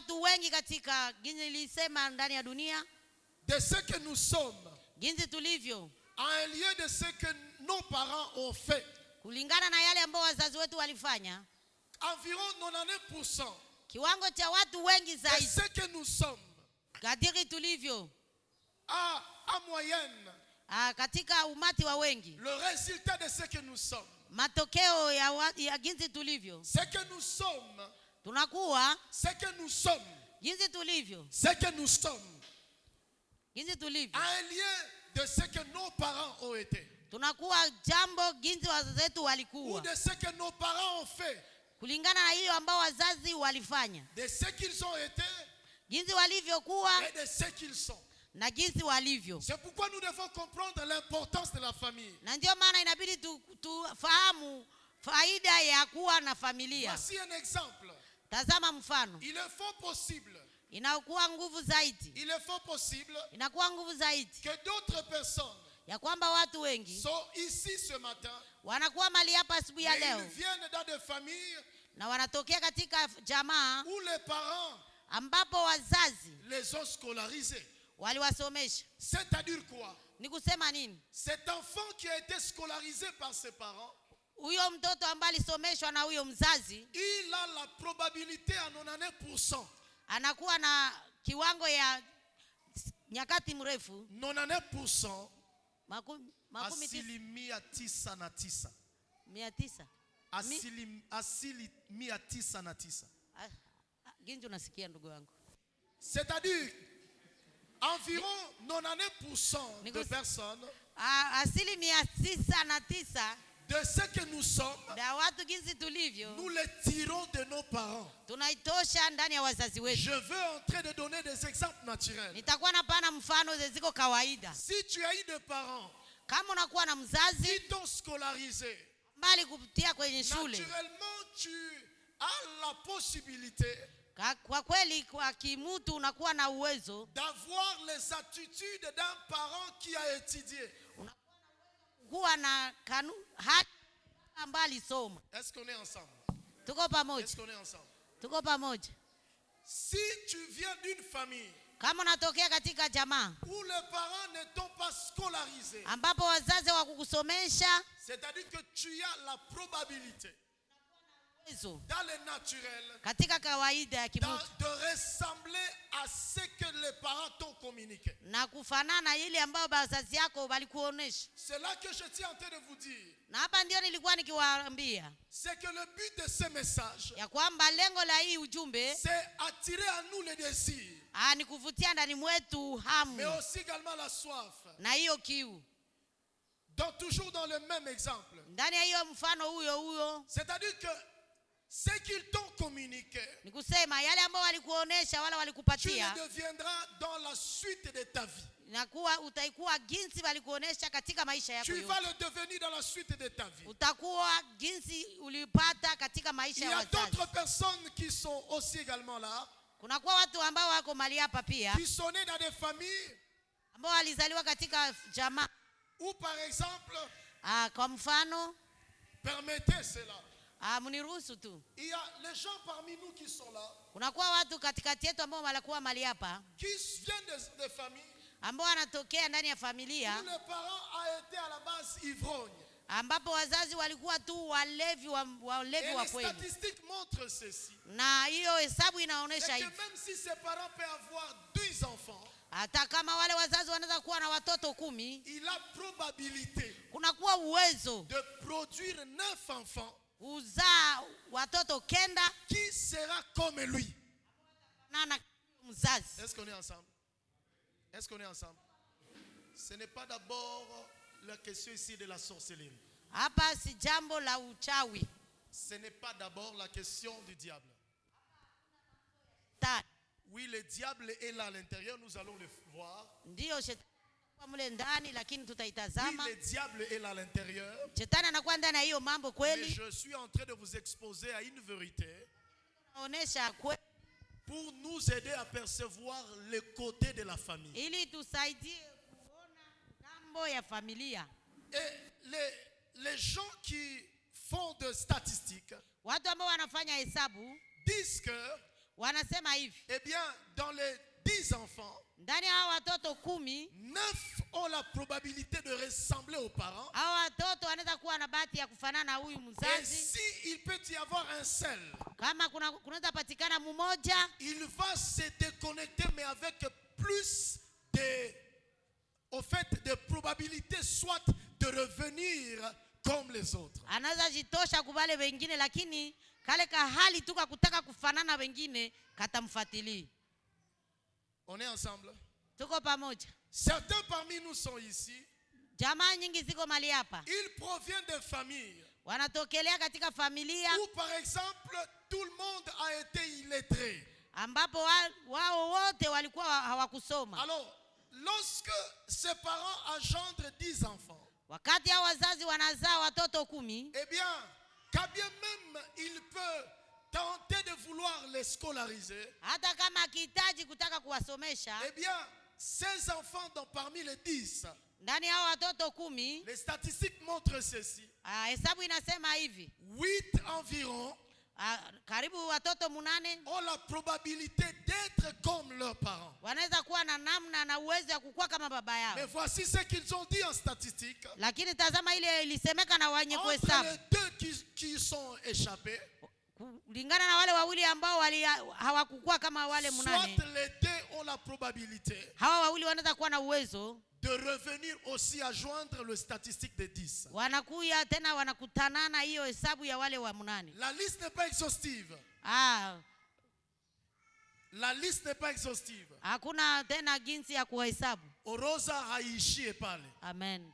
watu wengi katika ginzi nilisema ndani ya dunia, de ce que nous sommes, ginzi tulivyo, en lieu de ce que nos parents ont fait, kulingana na yale ambao wazazi wetu walifanya, environ 90% kiwango cha watu wengi de zaidi ce que nous sommes, kadiri tulivyo, à moyenne, katika umati wa wengi, le résultat de ce que nous sommes, matokeo ya ginzi tulivyo, ce que nous sommes, tunakuwa ce que nous sommes, ginzi tulivyo, ce que nous sommes, ginzi tulivyo, en lien de ce que nos parents ont été, tunakuwa jambo ginzi wazazi wetu ou walikuwa, de ce que nos parents ont fait, kulingana na hiyo ambao wazazi walifanya, de ce qu'ils ont été jinsi walivyokuwa et de ce qu'ils sont. na jinsi walivyo. C'est pourquoi nous devons comprendre l'importance de la famille. Na ndio maana inabidi tufahamu faida ya kuwa na familia. Voici un exemple. Tazama mfano. Il est fort possible, Inakuwa nguvu zaidi. il est fort possible Inakuwa nguvu zaidi que d'autres personnes ya kwamba watu wengi sont ici ce matin, wanakuwa mali hapa asubuhi ya mais ils leo viennent dans des familles na wanatokea katika jamaa où les parents ambapo wazazi les ont scolarisés. waliwasomesha. C'est-à-dire quoi? Ni kusema nini? Cet enfant qui a été scolarisé par ses parents, Huyo mtoto ambaye alisomeshwa na huyo mzazi, il a la probabilité à 99%. anakuwa na kiwango ya nyakati mrefu 99%. makumi Asilimia 99. 900. Asilimia 99. Ginji unasikia ndugu wangu? C'est-à-dire environ 99% de personnes, asilimia 99 de ce que nous sommes, da watu ginzi tulivyo nous les tirons de nos parents. tunaitosha ndani ya wazazi wetu. Je veux en train de donner des exemples naturels. Nitakuwa napana mfano ziko kawaida. Si tu as eu des parents Kama unakuwa na mzazi qui t'ont scolarisé, mbali kupitia kwenye shule, naturellement tu as la possibilité kwa kweli kwa kimutu unakuwa na uwezo d'avoir les attitudes d'un parent qui a étudié. kuwa na haki mbali soma. Est-ce qu'on est ensemble? Tuko pamoja? Est-ce qu'on est ensemble? Tuko pamoja? Si tu viens d'une famille kama unatokea katika jamaa où les parents ne t'ont pas scolarisé, ambapo wazazi wa kukusomesha, c'est-à-dire que tu as la probabilité dans le naturel katika kawaida ya kimutu de ressembler à ce que les parents t'ont communiqué. na kufanana ile ambayo wazazi yako walikuonesha. C'est là que je tiens en train de vous dire. Na hapa ndio nilikuwa nikiwaambia C'est que le but de ce message, ya kwamba lengo la hii ujumbe c'est attirer à nous les désirs, ni kuvutia ndani mwetu hamu mais aussi également la soif. na hiyo kiu. Donc toujours dans le même exemple. Ndani ya hiyo mfano huyo C'est-à-dire que ce qu'ils t'ont communiqué, ni kusema yale ambao walikuonesha wala tu walikupatia, le deviendras dans la suite de ta vie. inakuwa utaikuwa jinsi walikuonesha katika maisha yako Tu vas yote. le devenir dans la suite de ta vie. Utakuwa jinsi ulipata katika Il maisha y ya a wazazi. d'autres personnes qui sont aussi également là, Kunakuwa watu ambao wako mali hapa pia qui sont nés dans des familles ambao walizaliwa katika jamaa. où par exemple, Kwa mfano, permettez cela, mniruhusu tu. il y a les gens parmi nous qui sont là, Kunakuwa watu katikati yetu ambao wanakuwa mali hapa qui viennent des familles ambao wanatokea ndani ya où familia les parents ont été à la base ivrognes. ambapo wazazi walikuwa tu walevi Et wa les kweli. statistiques montrent ceci. Na hiyo hesabu C'est inaonesha que hivi. même si ses parents peuvent avoir 10 enfants, Hata kama wale wazazi wanaweza kuwa na watoto 10, il a probabilité kunakuwa uwezo de produire 9 enfants uzaa watoto 9 qui sera comme lui. na mzazi. Est-ce qu'on est ensemble? Est-ce qu'on est ensemble? Ce n'est pas d'abord la question ici de la sorcellerie. Hapa si jambo la uchawi. Ce n'est pas d'abord la question du diable. Oui, le diable est là à l'intérieur, nous allons le voir. Ndio shetani mule ndani lakini Oui, tutaitazama. le diable est là à l'intérieur. Shetani anakuwa ndani ya hiyo mambo Mais kweli. je suis en train de vous exposer à une vérité Naonesha kweli pour nous aider à percevoir le côté de la famille. ili tusaidie kuona mambo ya familia. Et les gens qui font de statistiques Watu ambao wanafanya hesabu disent que wanasema hivi, eh bien, dans les 10 enfants, ndani ya watoto 10, 9 ont la probabilité de ressembler aux parents. hao watoto wanaweza kuwa na bahati ya kufanana na huyu Et mzazi. si il peut y avoir un seul, Kama kunaweza patikana mmoja, il va se déconnecter, mais avec plus au fait, de probabilités soit de revenir comme les autres. anaweza jitosha kubale wengine, lakini kale kahali tu kutaka kufanana wengine katamfuatilia. On est ensemble? Tuko pamoja. Certains parmi nous sont ici. Jamaa nyingi ziko mali hapa, Ils proviennent de familles wanatokelea katika familia où, par exemple, tout le monde a été illettré. ambapo wao wote walikuwa hawakusoma. Alors, lorsque ses parents engendrent 10 enfants, Wakati hao wazazi wanazaa watoto 10, eh bien, quand bien même il peut tenter de vouloir les scolariser, hata kama akihitaji kutaka kuwasomesha, eh bien, ces enfants, dont parmi les 10, ndani hao watoto 10, les statistiques montrent ceci: hesabu inasema hivi, 8 environ karibu watoto 8 ont la probabilité d'être comme leurs parents. wanaweza kuwa na namna na uwezo wa kukua kama baba yao. Mais voici ce qu'ils ont dit en statistique. Lakini tazama ile ilisemeka na wenye Entre kuhesabu, les deux qui sont échappés, kulingana na wale wawili ambao hawakukua kama wale 8, soit les deux ont la probabilité hawa wawili wanaweza kuwa na uwezo de revenir aussi à joindre le statistique des 10. wanakuya tena wanakutanana hiyo hesabu ya wale wa 8. La liste n'est pas exhaustive. La liste n'est pas exhaustive. Hakuna tena jinsi ya kuhesabu. Oroza haiishie pale. Amen.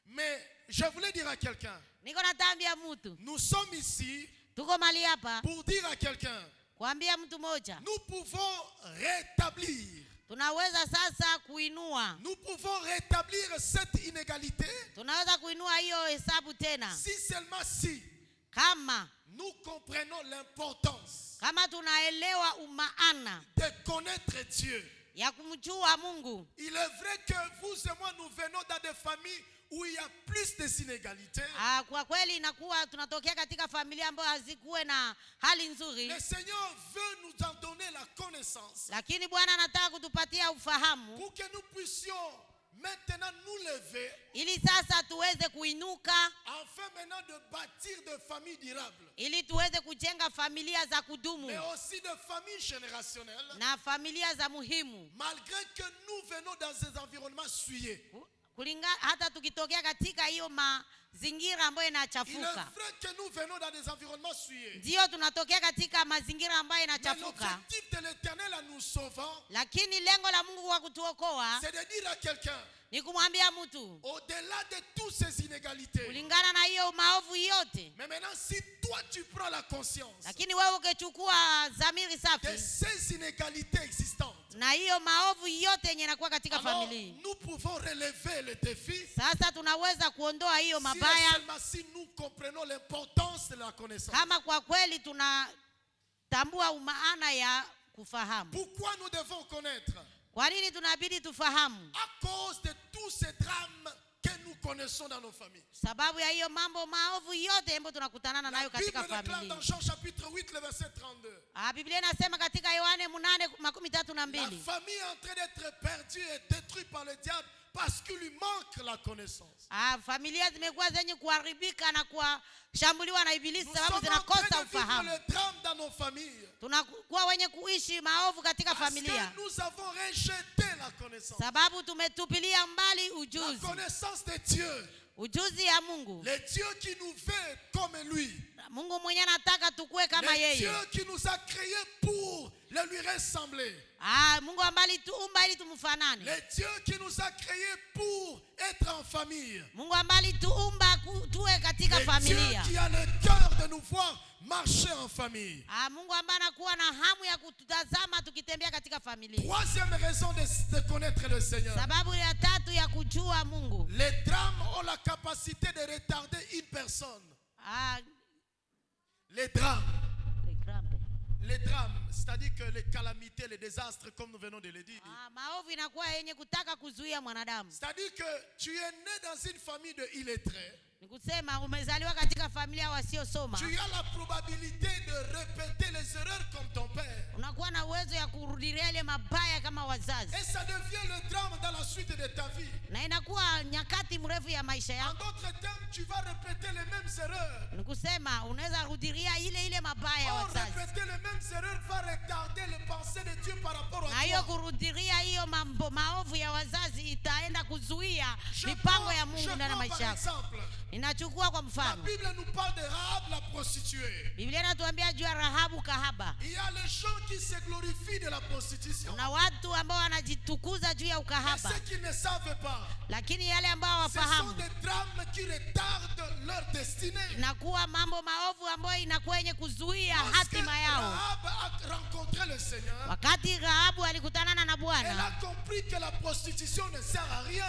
Mais je voulais dire à quelqu'un, Niko natambia mtu, nous sommes ici tuko mali hapa pour dire à quelqu'un, kuambia mtu moja, nous pouvons rétablir. tunaweza sasa kuinua. Nous pouvons rétablir cette inégalité Tunaweza kuinua hiyo hesabu tena si seulement si kama nous comprenons l'importance tunaelewa umaana de connaître Dieu. ya kumjua Mungu. Il est vrai que vous et moi nous venons dans des familles où il y a plus de inégalités. Kwa kweli inakuwa tunatokea katika familia ambayo hazikuwe na hali nzuri, Le Seigneur veut nous en donner la connaissance lakini Bwana anataka kutupatia ufahamu pour que nous puissions maintenant nous lever ili sasa tuweze kuinuka, afin maintenant de bâtir des familles durables, ili tuweze kujenga familia za kudumu mais aussi des familles générationnelles, na familia za muhimu, malgré que nous venons dans ces environnements souillés. hata tukitokea katika hiyo mazingira ambayo Il est inachafuka. vrai que nous venons dans des environnements souillés. Ndio tunatokea katika mazingira ambayo Mais inachafuka, l'objectif de l'Éternel en nous sauvant, lakini lengo la Mungu kwa kutuokoa c'est de dire à quelqu'un, ni kumwambia mtu, au-delà de toutes ces inégalités, kulingana na hiyo maovu yote, mais maintenant si toi tu prends la conscience lakini wewe ukichukua dhamiri de safi ces inégalités existantes, na hiyo maovu yote yenye inakuwa katika alors familia, nous pouvons relever le défi sasa tunaweza kuondoa hiyo si et mabaya seulement si nous comprenons l'importance de la connaissance. kama kwa kweli tunatambua umaana ya kufahamu. Pourquoi nous devons connaître? Kwa nini tunabidi tufahamu? À cause de tous ces drames que nous connaissons dans nos familles. Sababu ya hiyo mambo maovu yote ambayo tunakutanana La nayo Bible katika déclare familia. dans Jean chapitre 8, le verset 32. Biblia inasema katika Yohane 8:32, La famille est en train d'être perdue et détruite par le diable parce qu'il lui manque la connaissance. familia zimekuwa zenye kuharibika na kuashambuliwa na ibilisi Nous sababu sommes en train zinakosa de vivre ufahamu. le drame dans nos familles Tunakuwa wenye kuishi maovu katika parce familia que nous avons rejeté la connaissance. sababu tumetupilia mbali La ujuzi, connaissance de Dieu. ujuzi ya Mungu. Le Dieu qui nous veut comme lui. Mungu mwenyewe anataka tukue kama Le yeye. Dieu qui nous a créés pour le lui ressembler. Mungu ambaye alituumba ili tumfanane. Le Dieu qui nous a créés pour être en famille. Mungu ambaye alituumba tuwe katika Le Dieu familia. qui a le cœur de nous voir marcher en famille. Mungu ambaye anakuwa na hamu ya kututazama tukitembea katika familia. Troisième raison de connaître le Seigneur. Sababu ya tatu ya kujua Mungu. Les drames ont la capacité de retarder une personne. Les drames. Les drames, c'est-à-dire que les calamités, les désastres, comme nous venons de le dire. Maovu inakuwa yenye kutaka kuzuia mwanadamu. C'est-à-dire que tu es né dans une famille de illettrés. Nikusema umezaliwa katika familia wasiosoma. Tu as la probabilité de répéter les erreurs comme ton père. Unakuwa na uwezo ya kurudia ile mabaya kama wazazi. Et ça devient le drame dans la suite de ta vie. Na inakuwa nyakati mrefu ya maisha En yako. d'autres termes, tu vas répéter les mêmes erreurs. Nikusema unaweza rudia ile mabaya ya Or, wazazi. répéter les mêmes erreurs va retarder le pensée de Dieu par rapport Na à hiyo toi. kurudia hiyo mambo maovu ya wazazi itaenda kuzuia mipango ya Mungu ndani ya par maisha yako. exemple, Ninachukua kwa la mfano. Bible nous parle de Rahab la prostituée. Biblia inatuambia juu ya Rahabu kahaba. Il y a les gens qui se glorifient de la prostitution. Kuna watu ambao wanajitukuza juu ya Et ukahaba. ceux qui ne savent pas, Lakini yale ambao ce sont wafahamu des drames qui retardent leur destinée. inakuwa mambo maovu ambayo inakuwa yenye kuzuia Lorsque hatima yao. Rahab a rencontré le Seigneur, Wakati Rahabu alikutana na elle a Bwana, compris que la prostitution ne sert à rien.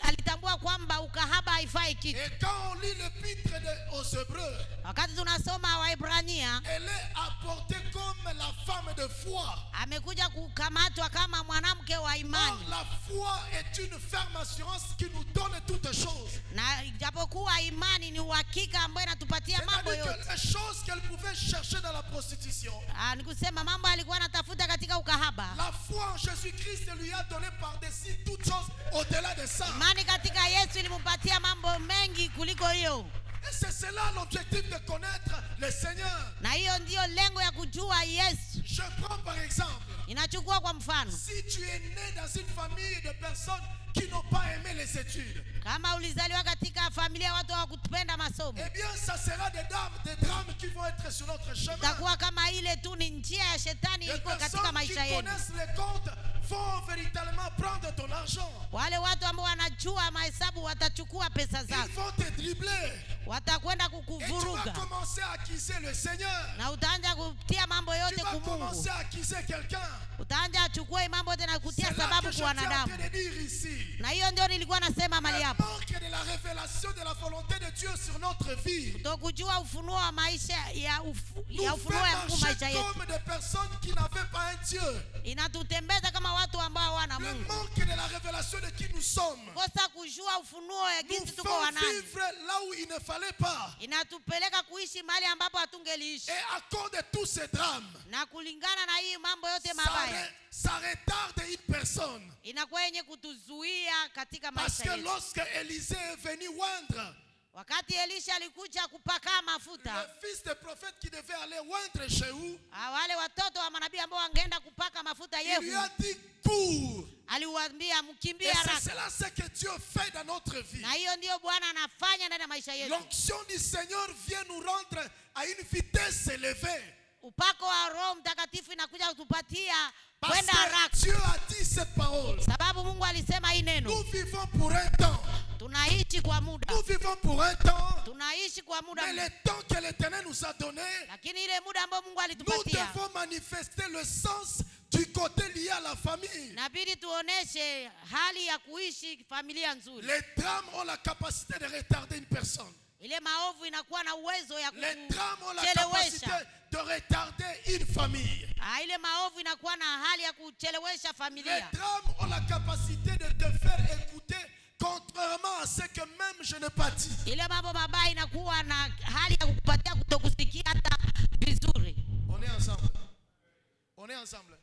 alitambua kwamba ukahaba haifai kitu. Et quand on lit l'épître aux Hébreux, Wakati tunasoma Waebrania, elle est apportée comme la femme de foi. amekuja kukamatwa kama mwanamke wa Or, imani. la foi est une ferme assurance qui nous donne toutes choses. Na japokuwa imani ni uhakika ambayo inatupatia mambo C'est-à-dire yote. que les choses qu'elle pouvait chercher dans la prostitution, Ni kusema mambo alikuwa anatafuta katika ukahaba. la foi en Jésus-Christ lui a donné par-dessus toutes choses au-delà de ça. Imani katika Yesu ilimpatia mambo mengi kuliko hiyo. Et c'est cela l'objectif de connaître le Seigneur. Na hiyo ndio lengo ya kujua Yesu. Je prends par exemple, Inachukua kwa mfano. si tu es né dans une famille de personnes qui n'ont pas aimé les études, Kama ulizaliwa katika familia watu hawakupenda masomo, eh bien ça sera des drames qui vont être sur notre chemin. itakuwa kama ile tu ni njia ya shetani Les iko katika personnes qui maisha yenu. connaissent les comptes vont véritablement prendre ton argent. Wale watu ambao wanajua mahesabu watachukua pesa Ils zako, vont te dribbler. watakwenda Et tu vas kukuvuruga commencer à accuser le Seigneur. na utaanza kutia mambo Tu yote vas kumungu. commencer à accuser quelqu'un. Utaanza achukue mambo yote na C'est kutia là sababu que je kwa suis en train wanadamu. de dire ici. Na hiyo ndio nilikuwa nasema mali Le hapo. manque de la révélation de la volonté de Dieu sur notre vie Kutokujua ufunuo wa maisha ya nous ufunuo ya Mungu fait maisha marcher yetu comme des personnes qui n'avaient pas un Dieu. inatutembeza kama watu ambao hawana Le Mungu. manque de la révélation de qui nous sommes Kosa kujua ufunuo ya nous jinsi tuko fait wanani vivre là où il ne fallait pas. inatupeleka kuishi mahali ambapo hatungeliishi. Et à cause de tous ces drames, Na kulingana na hii mambo yote mabaya ça retarde une personne. inakuwa yenye kutuzuia katika Parce maisha que yetu. lorsque Élisée est venu oindre Wakati Elisha alikuja kupaka mafuta, le fils de prophète qui devait aller oindre Jéhu, wale watoto wa manabii ambao wangeenda kupaka mafuta il lui Yehu, a dit cours. aliwaambia mkimbie Et c'est haraka. cela ce que Dieu fait dans notre vie. Na hiyo ndio Bwana anafanya ndani ya maisha yetu. L'onction du Seigneur vient nous rendre à une vitesse élevée. Upako wa Roho Mtakatifu inakuja kutupatia Parce kwenda que haraka, Dieu a dit cette parole. sababu Mungu alisema hii Nous neno. vivons pour un temps. Tunaishi kwa muda, Nous vivons pour un temps. tunaishi kwa muda, Mais le temps que l'Éternel nous a donné, lakini ile muda ambao Mungu nous alitupatia devons manifester le sens du côté lié à la famille. inabidi tuoneshe hali ya kuishi familia nzuri. Les drames ont la capacité de retarder une personne. Ile maovu inakuwa na uwezo ya Les drames ont la capacité kuchelewesha. de retarder une famille. Ile maovu inakuwa na hali ya kuchelewesha Les familia. drames ont la capacité de te faire écouter contrairement à ce que même je n'ai pas dit. Ile mambo mabaya inakuwa na hali ya kukupatia kutokusikia hata vizuri. On est ensemble. On est ensemble.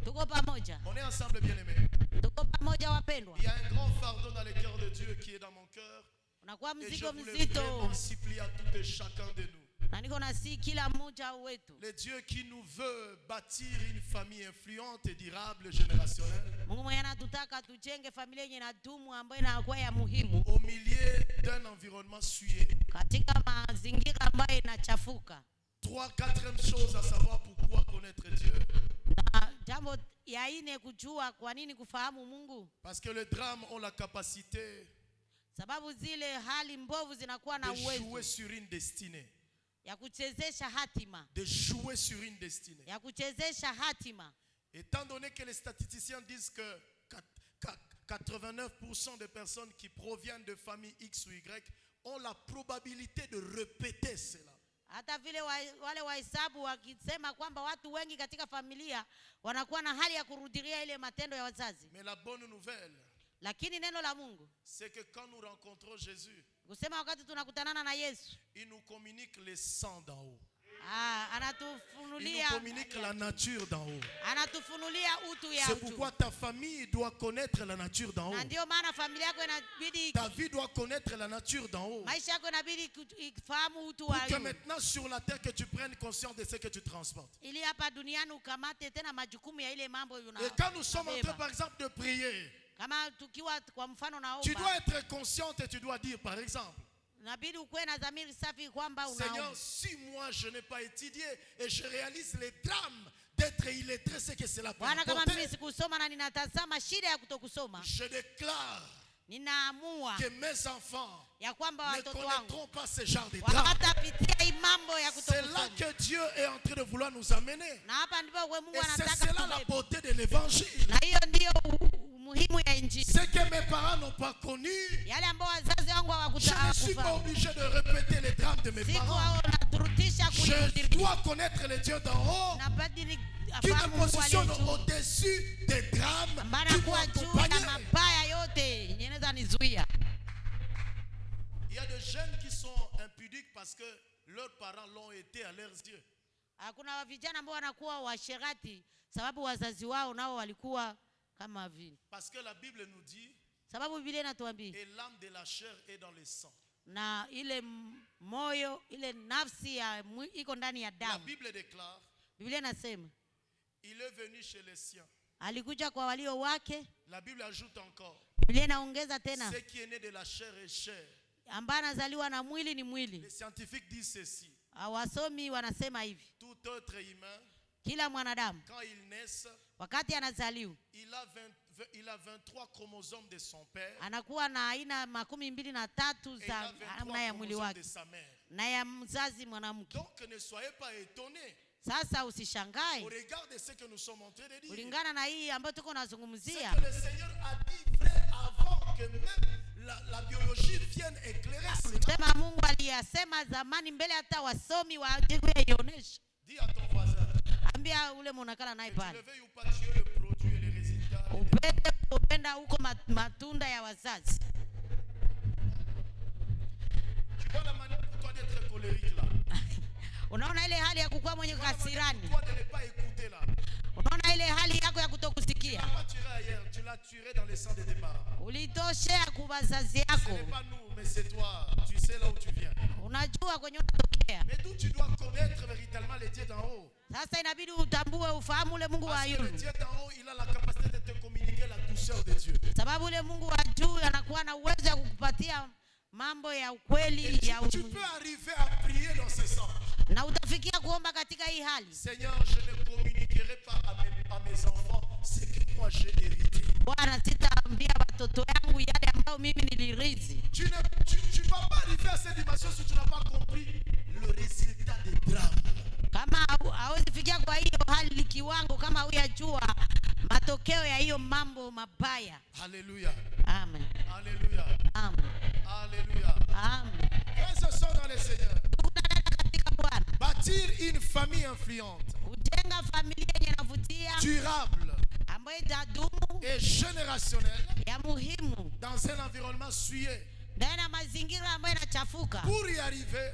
Tuko pamoja. On est ensemble, bien-aimés. Tuko pamoja wapendwa. Il y a un grand fardeau dans le cœur de Dieu qui est dans mon cœur. Unakuwa Et je mzigo voulais mzito. vraiment supplier à tout et chacun de nous. Na niko nasi kila mmoja wetu. Le Dieu qui nous veut bâtir une famille influente et durable, générationnelle, Mungu mwenye anatutaka tujenge familia yenye inadumu ambayo inakuwa ya muhimu au milieu d'un environnement souillé. katika mazingira ambayo inachafuka. 3, 4e chose à savoir pourquoi connaître Dieu. Na jambo ya ine kujua kwa nini kufahamu Mungu. Parce que les drames ont la capacité Sababu zile hali mbovu zinakuwa na de jouer uwezo sur une destinée. ya kuchezesha hatima. De jouer sur une destinée. Ya kuchezesha hatima. Étant donné que les statisticiens disent que 89% des personnes qui proviennent de familles X ou Y ont la probabilité de répéter cela. Hata vile wale wahesabu wakisema kwamba watu wengi katika familia wanakuwa na hali ya kurudilia ile matendo ya wazazi. Mais la bonne nouvelle, Lakini neno la Mungu, c'est que quand nous rencontrons Jésus, kusema wakati tunakutanana na Yesu, il nous communique les sangs d'en haut. Il anatufunulia, nous communique la nature d'en haut. anatufunulia utu ya C'est utu. pourquoi ta famille doit connaître la nature d'en Na haut. ndio maana familia yako inabidi, Ta vie doit connaître la nature d'en haut. maisha yako inabidi ifahamu utu Pour wa que juu, maintenant sur la terre que tu prennes conscience de ce que tu transportes. ili hapa duniani ukamate tena majukumu ya ile mambo Et quand nous sommes en train par exemple de prier, kama tukiwa kwa mfano tu naomba, dois être consciente et tu dois dire par exemple, inabidi ukuwe na dhamiri safi kwamba Seigneur, unaomba. si moi je n'ai pas étudié et je réalise les drames d'être illettré, c'est que c'est la Bwana, kama paix. mimi sikusoma na ninatazama shida ya kutokusoma, Je déclare ninaamua que mes enfants ya kwamba ne watoto wangu connaîtront pas ce genre de drames. hawatapitia hii mambo ya C'est là kutokusoma. que Dieu est en train de vouloir nous amener. Na hapa ndipo kwa Mungu Et c'est anataka cela la tubebe. beauté de l'évangile. Na hiyo ndio muhimu ya Injili. Ce que mes parents n'ont pas connu, Yale ambao wazazi wangu je ne suis pas hawakufahamu, obligé de répéter les drames de mes siku parents. hao naturutisha Je kuihubiri. dois connaître le Dieu d'en haut Na badili qui me afahamu Mungu positionne aliye juu, au-dessus des drames ambaye qui m'ont anakuwa juu ya accompagné. mabaya yote yenye inaweza nizuia. Il y a des jeunes qui sont impudiques parce que leurs parents l'ont été à leurs yeux. Kuna vijana ambao wanakuwa washerati sababu wazazi wao nao walikuwa kama vile. Parce que la Bible nous dit, Sababu Biblia inatuambia, et l'âme de la chair est dans le sang. na ile moyo, ile nafsi ya iko ndani ya La damu. Bible déclare, Biblia inasema il est venu chez les siens. alikuja kwa walio wake. La Bible ajoute encore, Biblia inaongeza tena, ce qui est né de la chair est chair. ambaye anazaliwa na mwili ni mwili. Les scientifiques disent ceci, Wasomi wanasema hivi, tout être humain, kila mwanadamu quand il naît, wakati anazaliwa il a 23 chromosomes de son père anakuwa na aina 23 et il za a 23 namna ya mwili chromosomes de wake sa mère. na ya mzazi mwanamke. Donc ne soyez pas étonnés Sasa au usishangae regard de ce que nous sommes en train de dire. kulingana na hii ambayo tuko C'est nazungumzia, que le Seigneur a dit vrai avant que même la biologie vienne éclairer cela. sema Mungu aliyasema zamani mbele hata wasomi waje kuyaonesha. Dis à ton voisin, Ambia ule mwanakala naye que tu le pale, veuilles ou pas, tu es le produit et les résultats. upenda huko matunda ya wazazi. Tu vois la manière pour toi d'être colérique là. Unaona ile hali ya kukuwa mwenye Tu vois la manière kasirani, pour toi de ne pas écouter là. unaona ile hali yako ya Tu kutokusikia, l'as pas tué ailleurs, tu l'as tué dans le sang de tes parents. ulitoshea kwa wazazi Ce yako. n'est pas nous, mais c'est toi. Tu sais là où tu viens. Unajua kwenye unatokea. Mais d'où tu dois connaître véritablement les dieux d'en haut. Sasa inabidi utambue, ufahamu ule Mungu wa Parce que le yulu, Dieu d'en haut, il a la capacité de te communiquer la douceur de Dieu. sababu ule Mungu wa juu anakuwa na uwezo wa kukupatia mambo ya Et ukweli ya tu peux arriver à prier dans ce sens. na utafikia kuomba katika hii hali. Seigneur, je ne communiquerai pas à mes enfants ce que moi j'ai hérité. Bwana, sitaambia watoto yangu yale ambayo mimi nilirithi. Tu ne vas pas arriver à cette dimension si tu n'as pas compris le résultat des drames. Kama hawezi fikia kwa hiyo hali kiwango, kama huyajua matokeo ya hiyo mambo mabaya. Alléluia. Amen. Alléluia. Amen. Alléluia. Amen. Frères et sœurs dans le Seigneur, Katika Bwana, bâtir une famille influente, kujenga familia yenye navutia durable ambayo itadumu, et générationnelle ya muhimu dans un environnement souillé. ndani ya mazingira ambayo yanachafuka. Pour y arriver,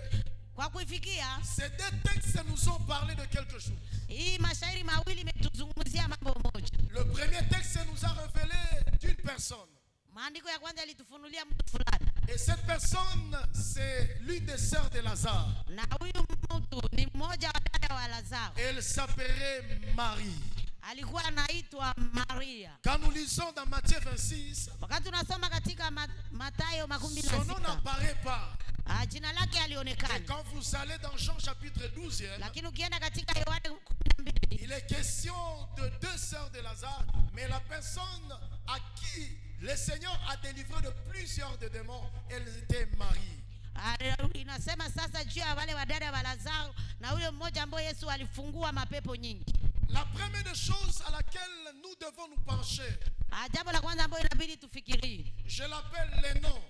Kwa kuifikia ces deux textes nous ont parlé de quelque chose. hii, mashairi mawili imetuzungumzia mambo moja. Le premier texte nous a révélé d'une personne. Maandiko ya kwanza yalitufunulia mtu fulani, Et cette personne, c'est l'une des sœurs de Lazare. na huyu mtu ni mmoja wa dada wa Lazaro. Elle s'appelait Marie. Alikuwa anaitwa Maria. Quand nous lisons dans Matthieu 26, Wakati tunasoma katika Mathayo son nom 16, n'apparaît pas. jina lake Et alionekana, quand vous allez dans Jean chapitre 12, lakini ukienda katika Yohana 12 il est question de deux sœurs de Lazare, mais la personne à qui le Seigneur a délivré de plusieurs de démons, elle était Marie. inasema sasa juu ya wale wadada wa Lazaro na yule mmoja ambaye Yesu alifungua mapepo nyingi. La première des choses à laquelle nous devons nous pencher, Jambo la kwanza ambalo inabidi tufikirie, je l'appelle les noms.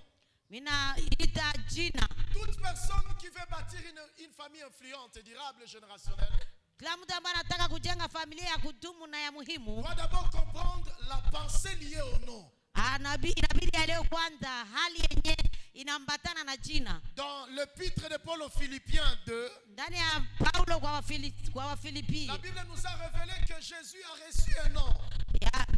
minaita jina. Toute personne qui veut bâtir une famille influente, durable, générationnelle, Kila mtu ambaye anataka kujenga familia ya kudumu na ya muhimu, doit d'abord comprendre la pensée liée au nom. inabidi leo kwanza hali yenye inaambatana na jina. Dans l'épître de Paul aux Philippiens 2, Ndani ya Paulo kwa Wafilipi, la Bible nous a révélé que Jésus a reçu un nom.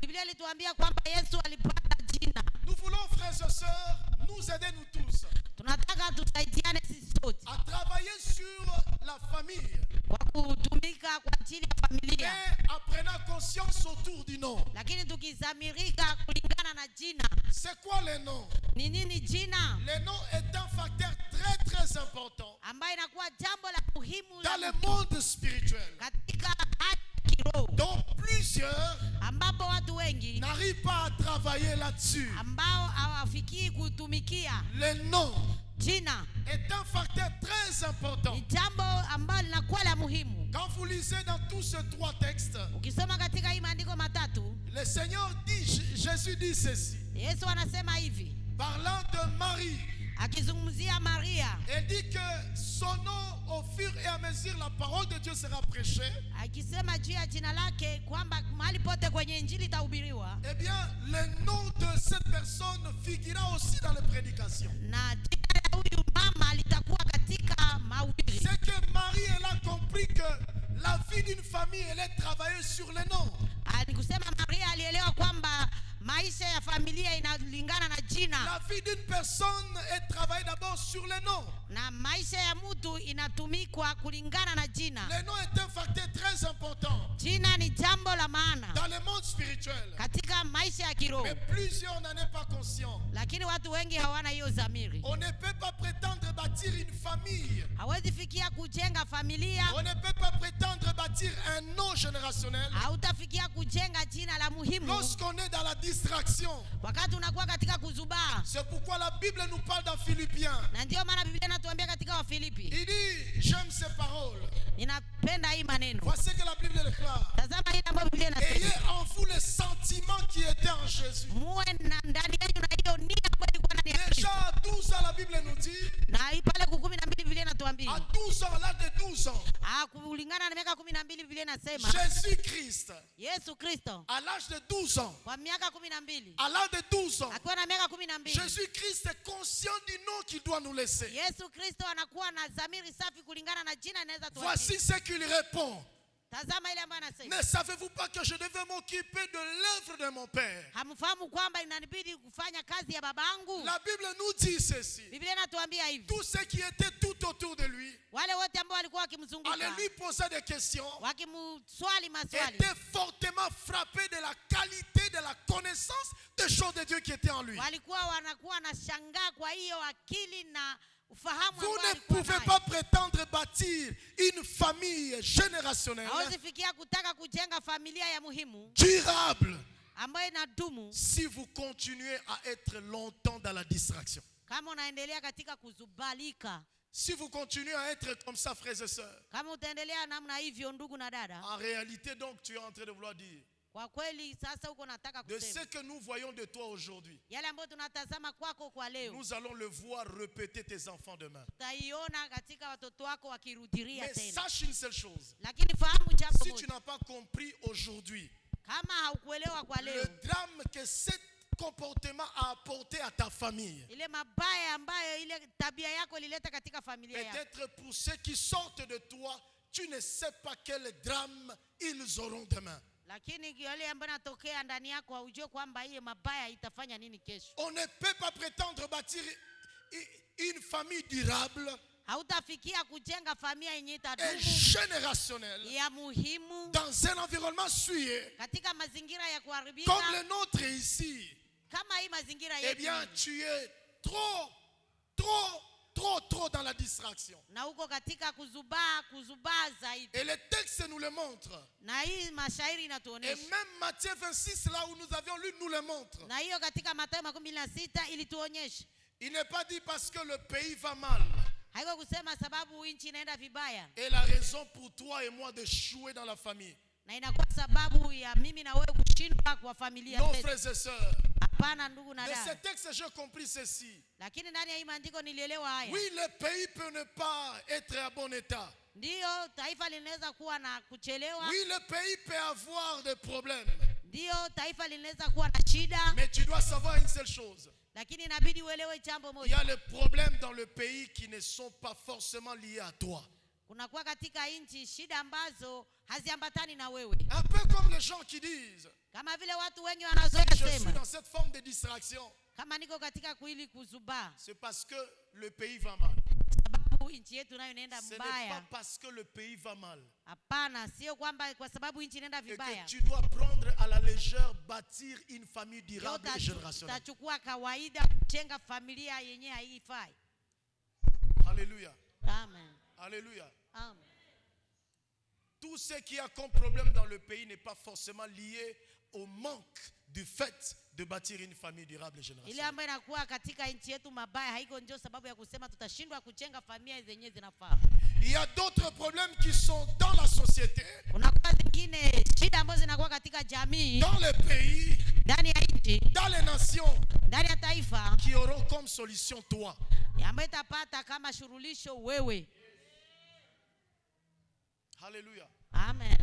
Biblia ilituambia kwamba Yesu alipata jina. Nous voulons, frères et sœurs, nous aider nous tous Tunataka tusaidiane sisi sote à travailler sur la famille, kwa kutumika kwa ajili ya familia, mais en prenant conscience autour du nom. lakini tukizamirika kulingana na jina. C'est quoi le nom? Ni nini jina? Le nom est un facteur très très important Ambayo inakuwa jambo la muhimu dans le monde spirituel. katika hali kiroho, Donc plusieurs ambapo watu wengi n'arrivent pas à travailler là-dessus. ambao hawafikii kutumikia Le nom jina. est un facteur très important. Ni jambo ambalo linakuwa la muhimu. Quand vous lisez dans tous ces trois textes, Ukisoma katika hii maandiko matatu, le Seigneur dit, Jésus dit ceci, Yesu anasema hivi, parlant de Marie. akizungumzia Maria, Il dit que son nom, au fur et à mesure, la parole de Dieu sera prêchée. akisema juu ya jina lake kwamba mahali pote kwenye injili itahubiriwa, Eh bien, le nom de cette personne figurera aussi dans les prédications. na jina la huyu mama litakuwa katika mahubiri. C'est que Marie, elle a compris que la vie d'une famille, elle est travaillée sur le nom. Ni kusema Maria alielewa kwamba maisha ya familia inalingana na jina, La vie d'une personne est travaillée d'abord sur le nom. na maisha ya mtu inatumikwa kulingana na jina. Le nom est un facteur très important Jina ni jambo la maana dans le monde spirituel. katika maisha ya kiroho, Mais plusieurs n'en sont pas conscients. lakini watu wengi hawana hiyo dhamiri. On ne peut pas prétendre bâtir une famille. Hawezi fikia kujenga familia, On ne peut pas prétendre bâtir un nom générationnel hautafikia kujenga jina la muhimu lorsqu'on est dans la distraction. wakati unakuwa katika kuzubaa. C'est pourquoi la Bible nous parle dans Philippiens. Na ndio maana Biblia inatuambia katika Wafilipi, Il dit, j'aime ces paroles. ninapenda hii maneno. Voici que la Bible déclare. Tazama hili ambayo Biblia inasema, Ayez en vous les sentiments qui étaient en Jésus. muwe na ndani yenu na hiyo nia ambayo ilikuwa ndani ya Kristo. Déjà à 12 ans, la Bible nous dit, Na hii pale ku 12 Biblia à inatuambia, 12 ans, à l'âge de 12 ans, kulingana na miaka 12 Biblia inasema Jésus-Christ, Yesu Kristo à l'âge de 12 ans, kwa miaka 12, à l'âge de 12 ans, akiwa na miaka 12, Jésus-Christ est conscient du nom qu'il doit nous laisser. Yesu Kristo anakuwa na dhamiri safi kulingana na jina inaweza tuachia. Voici ce qu'il répond. Tazama ile ambayo anasema, Ne savez-vous pas que je devais m'occuper de l'œuvre de mon Père? hamfahamu kwamba inanibidi kufanya kazi ya babangu? La Bible nous dit ceci. Biblia inatuambia hivi, Tous ceux qui étaient tout autour de lui wale wote ambao walikuwa wakimzunguka allaient lui poser des questions, wakimswali maswali, étaient fortement frappés de la qualité de la connaissance des choses de Dieu qui étaient en lui. walikuwa wanakuwa na shangaa kwa hiyo akili na ufahamu Vous ambao ne alikuwa pouvez nayo. pas prétendre bâtir une famille générationnelle Hawezi fikia kutaka kujenga familia ya muhimu durable ambayo inadumu si vous continuez à être longtemps dans la distraction. kama unaendelea katika kuzubalika. Si vous continuez à être comme ça, frères et sœurs, Kama utaendelea namna hivyo, ndugu na dada, en réalité, donc, tu es en train de vouloir dire kwa kweli sasa uko nataka de kusema ce que nous voyons de toi aujourd'hui, yale ambayo tunatazama kwako kwa leo, nous allons le voir répéter tes enfants demain. tutaiona katika watoto wako wakirudiria Mais tena. sache une seule chose. Lakini fahamu jambo Si tu moja, n'as pas compris aujourd'hui kama haukuelewa kwa leo le drame que cet comportement a apporté à ta famille, ile mabaya ambayo ile tabia yako ilileta katika familia yako, peut-être pour ceux qui sortent de toi, tu ne sais pas quel drame ils auront demain. lakini yale ambayo yanatokea ndani yako haujue kwamba hiyo mabaya itafanya nini kesho. On ne peut pas prétendre bâtir une famille durable Hautafikia kujenga familia yenye et itadumu générationnelle ya muhimu dans un environnement souillé katika mazingira ya kuharibika comme le nôtre ici. kama hii mazingira Eh yetu, bien, tu es trop dans la distraction. na uko katika kuzubaa zaidi. Et le texte nous le montre. Na hii mashairi Et inatuonesha, même Matthieu 26, là où nous avions lu, nous le montre. na hiyo katika Mathayo 16 ilituonyesha. Il n'est pas dit parce que le pays va mal. Haiko kusema sababu nchi inaenda vibaya Et la raison pour toi et moi de d'échouer dans la famille. na inakuwa sababu ya mimi na wewe kushindwa kwa familia Non, zetu. frères et sœurs. Hapana ndugu na De ce dada, texte, j'ai compris ceci. lakini ndani ya hii maandiko nilielewa haya. Oui, le pays peut ne pas être à bon état. Ndiyo, taifa linaweza kuwa na kuchelewa. Oui, le pays peut avoir des problèmes. Ndio taifa linaweza kuwa na shida, Mais tu dois savoir une seule chose. lakini inabidi uelewe jambo Il y moja. a les problèmes dans le pays qui ne sont pas forcément liés à toi. Kunakuwa katika nchi shida ambazo haziambatani na wewe. Un peu comme les gens qui disent, Kama vile watu wengi si wanazoea je suis sema, dans cette forme de distraction, kama niko katika kuili kuzubaa, c'est parce que le pays va mal. sababu nchi yetu nayo inaenda Ce n'est pas mbaya. parce que le pays va mal. Hapana, sio kwamba kwa sababu nchi inaenda Et que vibaya tu dois prendre à la légère bâtir une famille durable et générationnelle. utachukua kawaida kujenga familia yenyewe haifai. Alléluia. Amen. Alléluia. Amen. Tout ce qu'il y a comme problème dans le pays n'est pas forcément lié au manque du fait de bâtir une famille durable et Ile générationnelle. ambayo inakuwa katika nchi yetu mabaya haiko ndio sababu ya kusema tutashindwa kujenga familia zenyewe zinafaa. Il y a d'autres problèmes qui sont dans la société, Kuna kwa zingine shida ambazo zinakuwa katika jamii, dans le pays, ndani ya nchi, dans les nations, ndani ya taifa, qui auront comme solution toi. ambayo itapata kama shurulisho wewe. Alléluia. Amen.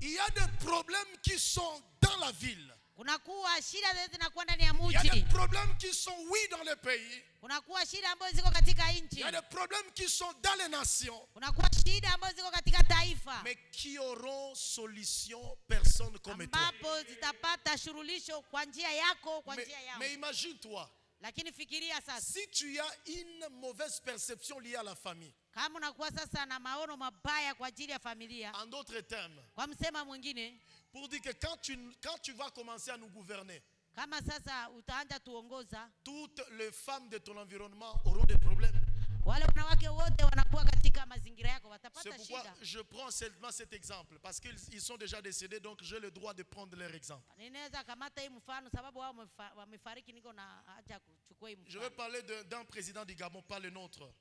Il y a des problèmes qui sont dans la ville. Kunakuwa shida zinakuwa ndani ya Il y a des mji. problèmes qui sont, oui, dans le pays. Kunakuwa shida ambazo ziko katika Il nchi. y a des problèmes qui sont dans les nations. Kunakuwa shida ambazo ziko katika taifa, Mais qui auront solution personne comme toi. ambapo zitapata shurulisho kwa njia yako, kwa Mais, njia yangu. mais imagine-toi, Lakini fikiria sasa, si tu as une mauvaise perception liée à la famille, kama unakuwa sasa na maono mabaya kwa ajili ya familia, en d'autres termes, kwa msema mwingine, pour dire que quand tu vas commencer à nous gouverner, kama sasa utaanza tuongoza, toutes les femmes de ton environnement auront des problèmes. wale wanawake wote wanakuwa katika mazingira yako C'est watapata pourquoi shida. je prends seulement cet exemple, parce qu'ils sont déjà décédés, donc j'ai le droit de prendre leur exemple. Ninaweza kamata hii mfano sababu wao wamefariki, niko na haja kuchukua hii Je vais mfano. parler d'un président du Gabon, pas le nôtre.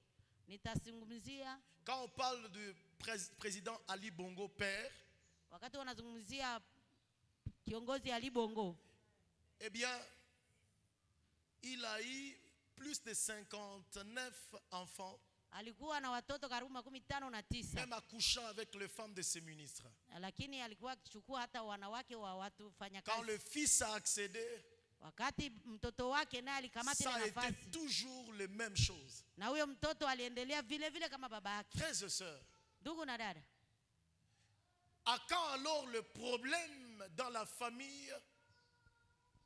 Nitazungumzia Quand on parle du président Ali Bongo père, wakati wanazungumzia kiongozi Ali Bongo, eh bien, il a eu plus de 59 enfants, alikuwa na watoto karibu 59, même accouchant avec les femmes de ses ministres. lakini alikuwa akichukua hata wanawake wa watu fanya Quand le kazi. fils a accédé, Wakati mtoto wake naye alikamata ça ile a été nafasi, toujours les mêmes choses. na huyo mtoto aliendelea vile vile kama baba yake. Frères et sœurs, Ndugu na dada, à quand alors le problème dans la famille?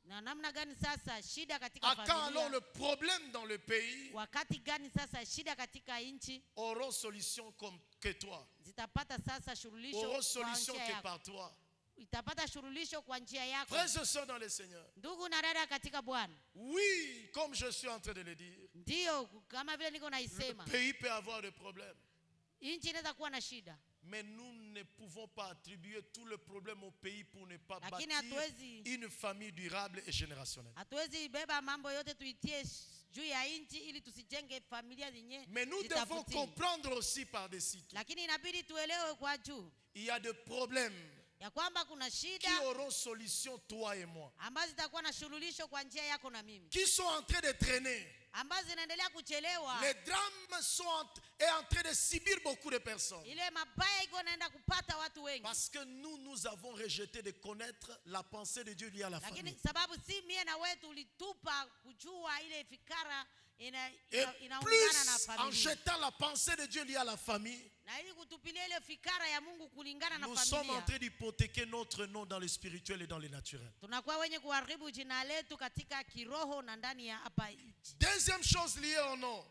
na namna gani sasa shida katika À quand alors familia? le problème dans le pays Wakati gani sasa shida katika nchi auront solution comme que toi? zitapata sasa shurulisho Auront kwa solution njia que yako? par toi. Itapata shurulisho kwa njia yako. Frères et sœurs dans le Seigneur, Ndugu na dada katika Bwana, oui, comme je suis en train de le dire, ndio kama vile niko le naisema, pays peut avoir des problèmes. nchi inaweza kuwa na shida, Mais nous ne pouvons pas attribuer tout le problème au pays pour ne pas lakini bâtir hatuwezi une famille durable et générationnelle. hatuwezi beba mambo yote tuitie juu ya nchi ili tusijenge familia zenye Mais nous devons zitafutii. comprendre aussi par-dessus tout, Lakini inabidi tuelewe kwa juu il y a des problèmes ya kwamba kuna qui shida auront solution, toi et moi, ambazo zitakuwa na shurulisho kwa njia yako na mimi, qui sont en train de traîner. ambazo zinaendelea kuchelewa. Les drames est en train de subir beaucoup de personnes. Ile mabaya iko naenda kupata watu wengi, Parce que nous avons rejeté de connaître la pensée de Dieu liée à la lakini famille. sababu si mie na wewe tulitupa kujua ile fikara Et inaungana na plus en familia, jetant la pensée de Dieu liée à la famille, na ili kutupilia ile fikara ya Mungu kulingana na nous sommes en familia, train d'hypothéquer notre nom dans le spirituel et dans le naturel. tunakuwa wenye kuharibu jina letu katika kiroho na ndani ya hapa nchi. Deuxième chose liée au nom.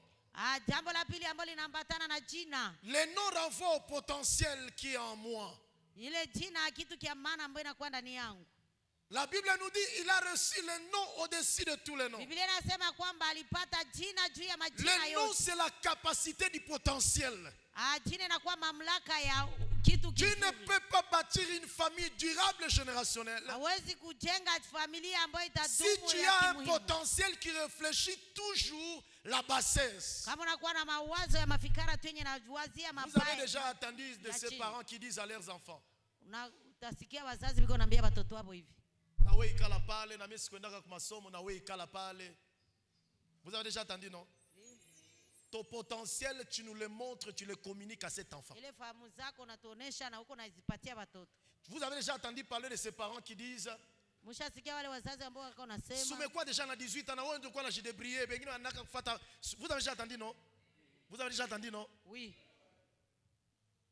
Jambo la pili ambalo linaambatana na jina, Le nom renvoie au potentiel qui est en moi. ile jina kitu kia maana ambayo inakuwa ndani yangu. La Bible nous dit il a reçu le nom au-dessus de tous les noms. Biblia inasema kwamba alipata jina juu ya majina Le nom, yote. c'est la capacité du potentiel. Jina inakuwa mamlaka ya kitu Tu ne kizuri. peux pas bâtir une famille durable et générationnelle Hawezi kujenga familia ambayo si itadumu tu ya as un kimuhimu. potentiel qui réfléchit toujours la bassesse. Kama unakuwa na mawazo ya mafikara tu yenye najuazia Vous avez mabaya, déjà entendu de Ya ces chini. parents qui disent à leurs enfants, utasikia wazazi biko naambia watoto wao hivi, nawe ikala pale na mimi sikwendaka kwa masomo, nawe ikala pale. Vous avez déjà entendu, non? Ton potentiel, tu nous le montres, tu le communiques à cet enfant. ile fahamu zako unatuonesha na huko nazipatia watoto. Vous avez déjà entendu parler de ces parents qui disent, Mshasikia wale wazazi ambao wako nasema. Soumets-quoi déjà à 18 ans, on doit se débrouiller. Vous avez déjà entendu, non? Vous avez déjà entendu, non? Oui.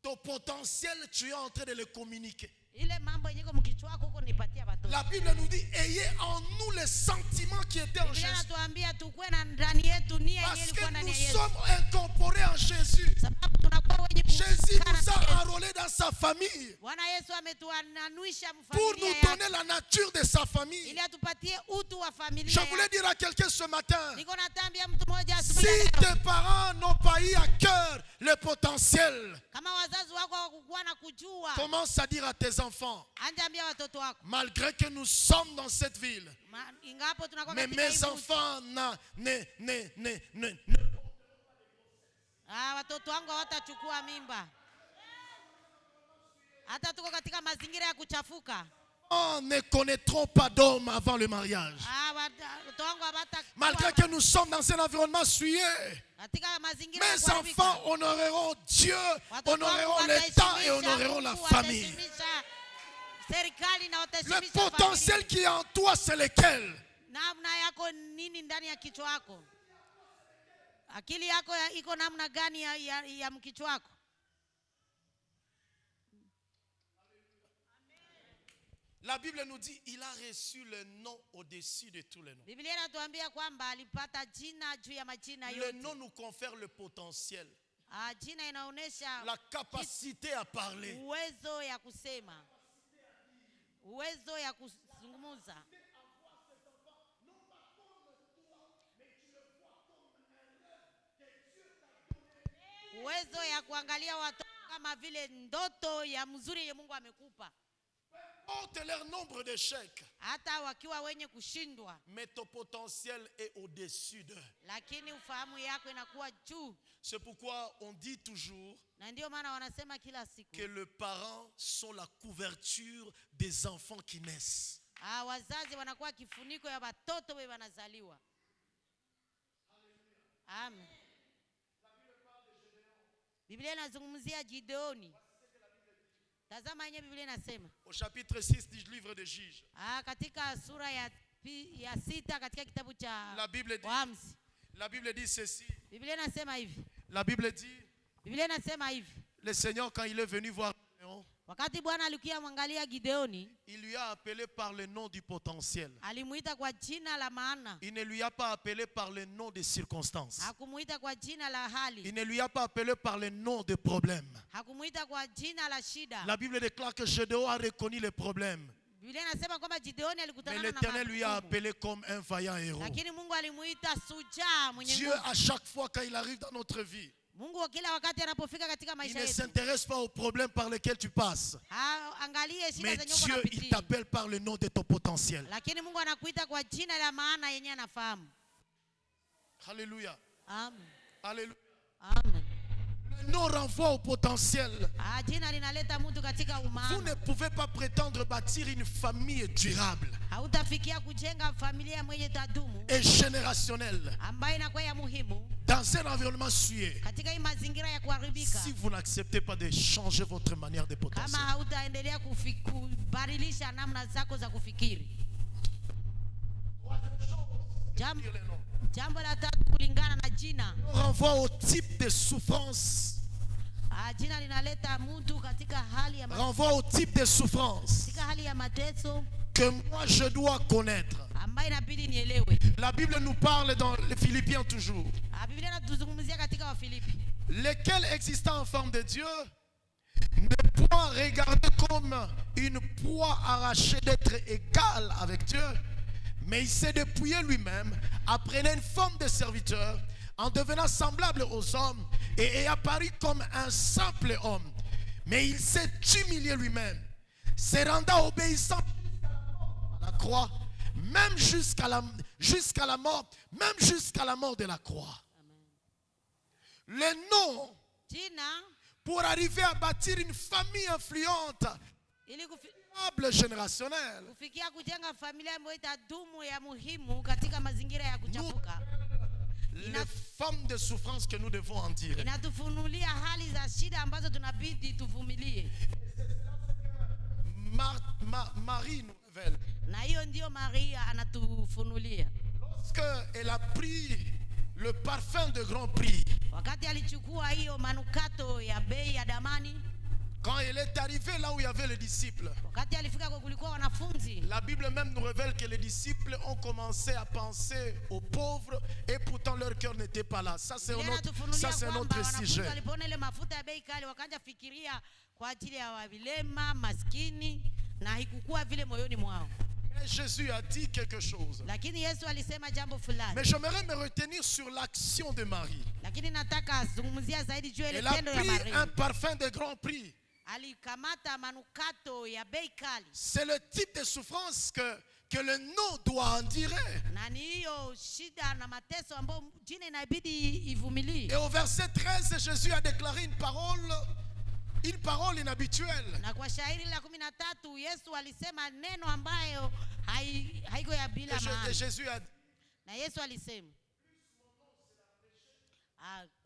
Ton potentiel, tu es en train de le communiquer. Ile mambo yenyeko mkichwa wako huko nipatia watoto. La Bible nous dit, ayez en nous les sentiments qui étaient en Jésus. Inatuambia tukue na ndani yetu nia yenyewe Parce ilikuwa que ndani nous ya Yesu. sommes incorporés en Jésus. Sababu tunakuwa wenye Jésus kukana nous na a Yesu. enrôlés dans sa famille Bwana Yesu ametuananisha pour nous mfamilia yake. donner la nature de sa famille. Ili atupatie utu wa familia Je yake. voulais dire à quelqu'un ce matin, Niko natambia mtu mmoja si asubuhi ya leo. tes parents n'ont pas eu à cœur le potentiel, Kama wazazi wako hawakuwa na kujua, commence à dire à tes enfants, anjaambia watoto wako. malgré que nous sommes dans cette ville, Ingapo tunakuwa mais katika mes hii mji. enfants Watoto wangu hawatachukua mimba. Hata tuko katika mazingira ya kuchafuka. ne connaîtront pas d'homme avant le mariage. Watoto wangu hawata. Malgré que nous sommes dans un environnement souillé, Katika mazingira ya mes kuharibika. enfants honoreront Dieu, Watoto wangu honoreront l'État et wataheshimisha honoreront la Mungu, famille. wataheshimisha serikali na Le wataheshimisha potentiel familia. qui est en toi, c'est lequel? Namna yako nini ndani ya kichwa wako? Akili yako iko namna gani ya mkichwa wako? La Bible nous dit, il a reçu le nom au-dessus de tous les noms. Biblia inatuambia kwamba alipata jina juu ya majina Le yote. nom nous confère le potentiel, Jina inaonesha la capacité à parler. uwezo ya kusema, uwezo ya kuzungumza. Uwezo ya kuangalia watoto kama vile ndoto ya mzuri yenye Mungu amekupa. Porte leur nombre d'échecs, Hata wakiwa wenye kushindwa, mais ton potentiel est au-dessus d'eux. lakini ufahamu yako inakuwa juu. C'est pourquoi on dit toujours Na ndio maana wanasema kila siku que les parents sont la couverture des enfants qui naissent. wazazi wanakuwa kifuniko ya watoto wao wanazaliwa. Amen. Biblia inazungumzia Gideoni. Tazama yenyewe Biblia inasema. Au chapitre 6 du livre des Juges. Katika sura ya 6 katika kitabu cha Waamuzi. La Bible dit ceci. Biblia inasema hivi. La Bible dit, Biblia inasema hivi. le Seigneur quand il est venu voir Gideon, wakati Bwana alikuwa mwangalia Gideoni, il lui a appelé par le nom du potentiel. alimuita kwa jina la maana. Il ne lui a pas appelé par le nom des circonstances. Hakumuita kwa jina la hali. Il ne lui a pas appelé par le nom des problèmes. Hakumuita kwa jina la shida. La Bible déclare que Gédéon a reconnu les problèmes. Biblia inasema kwamba Gideoni alikutana Mais na l'Éternel lui a magumu. appelé comme un vaillant héros. Lakini Mungu alimuita shujaa mwenye Dieu, nguvu. à chaque fois quand il arrive dans notre vie, Mungu kila wakati anapofika katika il maisha ne yetu, s'intéresse pas aux problèmes par lesquels tu passes. angalie shida Mais zenye uko Dieu, il unapitia. t'appelle par le nom de ton potentiel. Lakini Mungu anakuita kwa jina la maana yenye anafahamu. Alléluia. Amen. Alléluia. Amen. Le nom renvoie au potentiel. Jina linaleta mtu katika Vous umaana. ne pouvez pas prétendre bâtir une famille durable Hautafikia kujenga familia mwenye tadumu et générationnelle ambayo inakuwa ya muhimu dans un environnement souillé katika hii mazingira ya kuharibika, si vous n'acceptez pas de changer votre manière de kama potentiel. hautaendelea kubadilisha namna zako za kufikiri. Jambo la tatu kulingana na jina. On renvoie au type de souffrance. Jina linaleta mtu katika hali ya Renvoie au type de souffrance katika hali ya mateso que moi je dois connaître. ambayo inabidi nielewe. La Bible nous parle dans les Philippiens toujours. Biblia inatuzungumzia katika Wafilipi. Lesquels existant en forme de Dieu ne point regarder comme une proie arrachée d'être égal avec Dieu, mais il s'est dépouillé lui-même, apprenant une forme de serviteur, en devenant semblable aux hommes et apparu comme un simple homme. Mais il s'est humilié lui-même, se rendant obéissant à la croix, même jusqu'à la mort, même jusqu'à la mort de la croix. Le nom Jina pour arriver à bâtir une famille influente, ili générationnelle. kufikia kujenga familia ambayo itadumu ya muhimu katika mazingira ya kuchafuka. Les femmes de souffrance que nous devons en dire. Inatufunulia hali za shida ambazo tunabidi tuvumilie. Marie nous révèle. Na hiyo ndio Maria anatufunulia. Lorsqu'elle a pris le parfum de grand prix, Wakati alichukua hiyo manukato ya bei ya damani, quand elle est arrivée là où il y avait les disciples, wakati alifika kwa kulikuwa wanafunzi, la Bible même nous révèle que les disciples ont commencé à penser aux pauvres et pourtant leur cœur n'était pas là. Ça c'est un autre sujet. Walipoona ile mafuta ya bei kali wakaanza fikiria kwa ajili ya wavilema maskini na haikukuwa vile moyoni mwao. Mais Jésus a dit quelque chose. Lakini Yesu alisema jambo fulani. Mais j'aimerais me retenir sur l'action de Marie. Lakini nataka zungumzia zaidi juu ile Elle a tendo ya pris Maria. un parfum de grand prix. Alikamata manukato ya bei kali. C'est le type de souffrance que le nom doit endurer. Na ni hiyo shida na mateso ambayo jina inabidi ivumilie. Et au verset 13, Jésus a déclaré une parole inhabituelle. Na kwa shairi la 13 Yesu alisema neno ambayo haiko ya bila maana. Et Jésus a dit, na Yesu alisema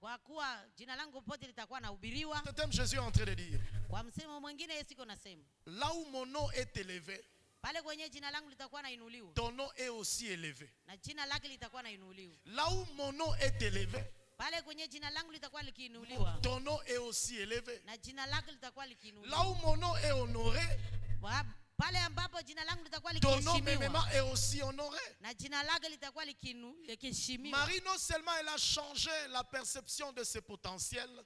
kwa kuwa jina langu pote litakuwa nahubiriwa. Ce thème Jésus est en train de dire, Kwa msemo mwingine Yesu iko nasema, là où mon nom est élevé, pale kwenye jina langu litakuwa nainuliwa, ton nom est aussi élevé. na jina lake litakuwa nainuliwa. Là où mon nom est élevé, Pale kwenye jina langu litakuwa likiinuliwa, ton nom est aussi élevé. na jina lake litakuwa likiinuliwa. Là où mon nom est honoré, Pale ambapo jina langu litakuwa ton nom likiheshimiwa, est aussi honoré. na jina lake litakuwa likiheshimiwa. Marie, non seulement elle a changé la perception de ses potentiels,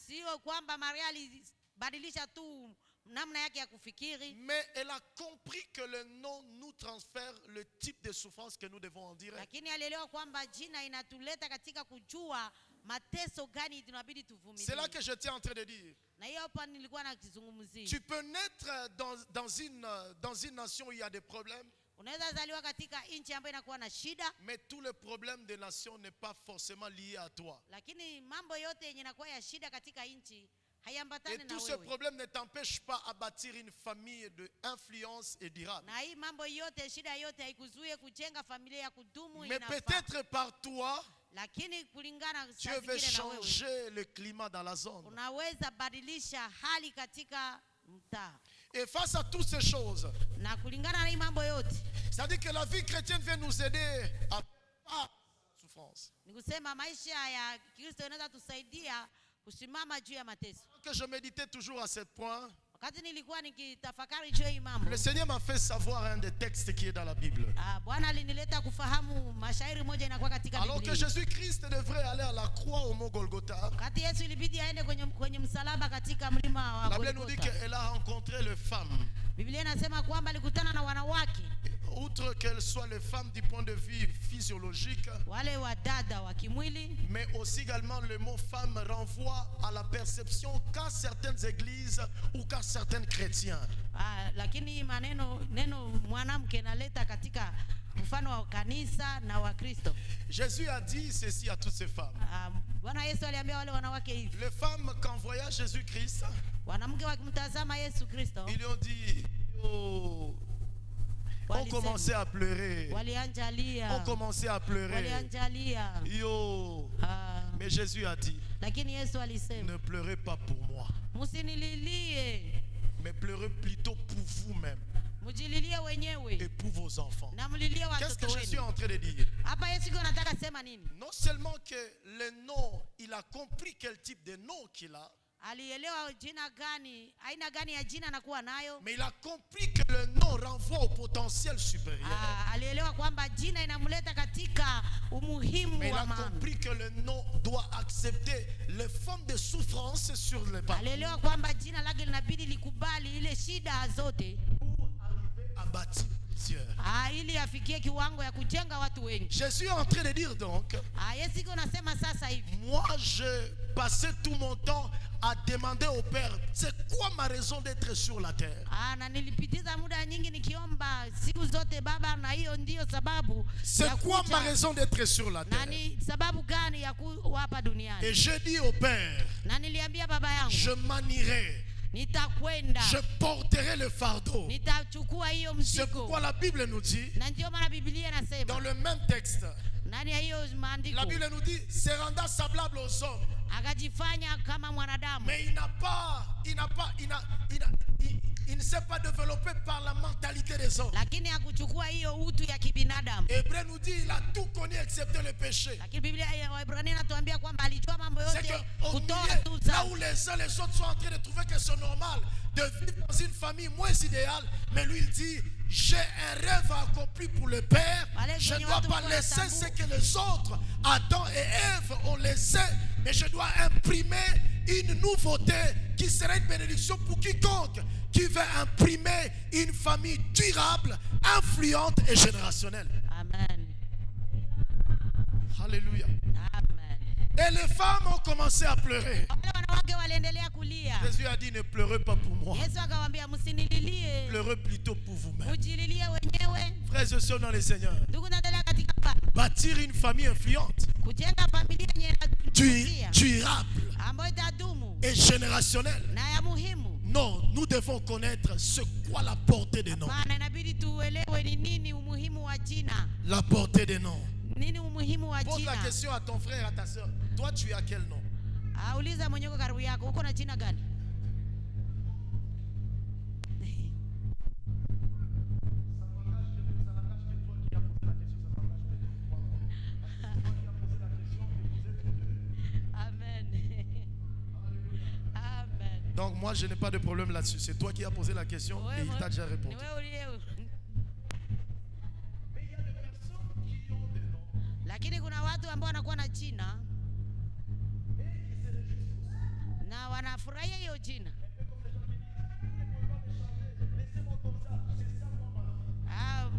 Sio kwamba Maria alibadilisha tu namna yake ya kufikiri, mais elle a compris que le nom nous transfère le type de souffrance que nous devons endurer. lakini alielewa kwamba jina inatuleta katika kujua mateso gani tunabidi tuvumilie. C'est là que j'étais en train de dire. Na hiyo hapa nilikuwa nakizungumzia. Tu peux naître dans une nation où il y a des problèmes, Unaweza zaliwa katika nchi ambayo inakuwa na shida, mais tout le problème des nations n'est pas forcément lié à toi. lakini mambo yote yenye inakuwa ya shida katika nchi Et hayambatani na tout ce wewe. problème ne t'empêche pas à bâtir une famille d'influence et durable. Na hii mambo yote, shida yote haikuzuie kujenga familia ya kudumu Mais inafaa. peut-être par toi, Lakini kulingana Dieu saa veut zingine na wewe, changer le climat dans la zone. unaweza badilisha hali katika mtaa. Et face à toutes ces choses, Na kulingana na hii mambo yote, c'est-à-dire que la vie chrétienne vient nous aider à pas souffrance. ni kusema maisha ya Kristo yanaweza tusaidia kusimama juu ya mateso. Que je méditais toujours à ce point, Wakati nilikuwa nikitafakari juu ya hii mambo, le Seigneur m'a fait savoir un des textes qui est dans la Bible. Bwana alinileta kufahamu mashairi moja inakuwa katika Alors que Biblia. Jésus-Christ devrait aller à la croix au mont Golgotha, Wakati Yesu ilibidi aende kwenye msalaba katika mlima wa la Bible nous dit Golgotha. qu'elle a rencontré les femmes. Biblia inasema kwamba alikutana na wanawake, Outre qu'elles soient les femmes du point de vue physiologique, wale wa dada wa kimwili, mais aussi également le mot femme renvoie à la perception qu'a certaines églises ou qu'a certains chrétiens. lakini neno mwanamke naleta katika mfano wa kanisa na wa Kristo. Jésus a dit ceci à toutes ces femmes. Bwana Yesu aliambia wale wanawake hivi. Les femmes quand voyaient Jésus-Christ, Wanamke wakimtazama Yesu Kristo, ils lui ont dit, oh, on commençait à pleurer. On commençait à pleurer. Yo. Mais Jésus a dit, lakini Yesu alisema, ne pleurez pas pour moi, msinililie, mais pleurez plutôt pour vous-même mjililie wenyewe et pour vos enfants. na mlilie Qu'est-ce que watoto je suis wenu. en train de dire? Hapa Yesu anataka sema nini? Non seulement que le nom, il a compris quel type de nom qu'il a, Alielewa jina gani, aina gani ya jina anakuwa nayo, mais il a compris que le nom renvoie au potentiel supérieur. alielewa kwamba jina inamleta katika umuhimu Mais il wa a maana. compris que le nom doit accepter les formes de souffrance sur les parents Alielewa kwamba jina lake linabidi likubali ile shida zote pour arriver à bâtir plusieurs. ili afikie kiwango ya kujenga watu wengi. Jésus est en train de dire donc, Yesu iko nasema sasa hivi, moi je passais tout mon temps à demander au Père, c'est quoi ma raison d'être sur la terre? na nilipitiza muda nyingi nikiomba siku zote Baba, na hiyo ndio sababu C'est quoi ma raison d'être sur la na terre? ni sababu gani ya kuwa hapa duniani. Et je dis au Père, Na niliambia Baba yangu, je m'en nitakwenda, je porterai le fardeau. nitachukua hiyo C'est pourquoi mzigo. la Bible nous dit, Na ndio maana Biblia dans inasema le même texte, ndani ya hiyo maandiko, la Bible nous dit, se rendant semblable aux hommes. akajifanya kama mwanadamu, Mais il il ne s'est pas développé par la mentalité des hommes. lakini hakuchukua hiyo utu ya kibinadamu. Hébreu nous dit il a tout connu excepté le péché. Lakini Biblia ya Waebrania inatuambia kwamba alijua mambo C'est yote qu'au kutoa milieu, tu là dhambi. où les uns les autres sont en train de trouver que c'est normal de vivre dans une famille moins idéale, mais lui il dit j'ai un rêve accompli pour le Père. Je ne dois pas laisser ce que les autres, Adam et Ève, ont laissé, mais je dois imprimer une nouveauté qui sera une bénédiction pour quiconque qui veut imprimer une famille durable, influente et générationnelle. Amen. Alléluia. Amen. Et les femmes ont commencé à pleurer. Wale wanawake waliendelea kulia. Jésus a dit ne pleurez pas pour moi, Yesu akawaambia msinililie, pleurez plutôt pour vous-même. mujililie wenyewe. Frères et sœurs dans le Seigneur, Ndugu naendelea katika Bwana, bâtir une famille influente, kujenga familia yenye inavutia, durable ambayo itadumu et générationnelle. na ya muhimu. Non, nous devons connaître ce quoi la portée des noms. Hapana, inabidi tuelewe ni nini umuhimu wa jina. La portée des noms. Nini umuhimu wa Pose la jina? question à ton frère, à ta soeur. Toi, tu as quel nom? Uliza mwenye uko karibu yako, uko na jina gani? Amen. Amen. Donc moi, je n'ai pas de problème là-dessus. C'est toi qui as posé la question et il t'a déjà répondu. Ni wewe uliye. Lakini kuna watu ambao wanakuwa na jina na wanafurahia hiyo jina.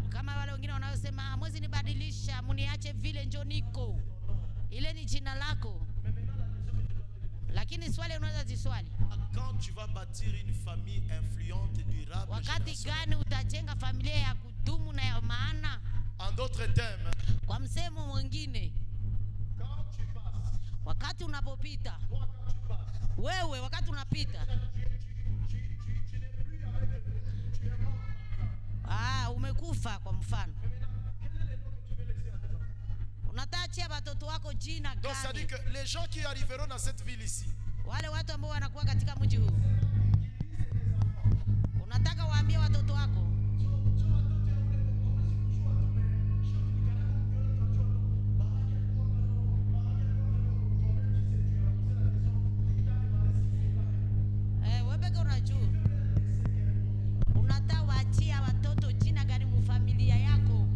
Kama wale wengine wanaosema mwezi nibadilisha, muniache vile njo niko. Ile ni jina lako. Lakini swali unaweza ziswali. Quand tu vas bâtir une famille influente, durable, Wakati gani utajenga familia ya kudumu na ya maana? en d'autres termes, Kwa msemo mwingine, quand tu passes, wakati unapopita, toi quand tu passes, wewe wakati unapita, tu n'es plus avec eux, tu es mort maintenant. umekufa kwa mfano. Mais maintenant, quel est le nom que tu veux laisser à tes enfants? Unataachia watoto wako jina Donc ça dit gani? que les gens qui arriveront dans cette ville ici, Wale watu ambao wanakuwa katika mji huu, unataka waambie watoto wako wewe peke unajua, unataka waachia watoto jina gani mu familia yako?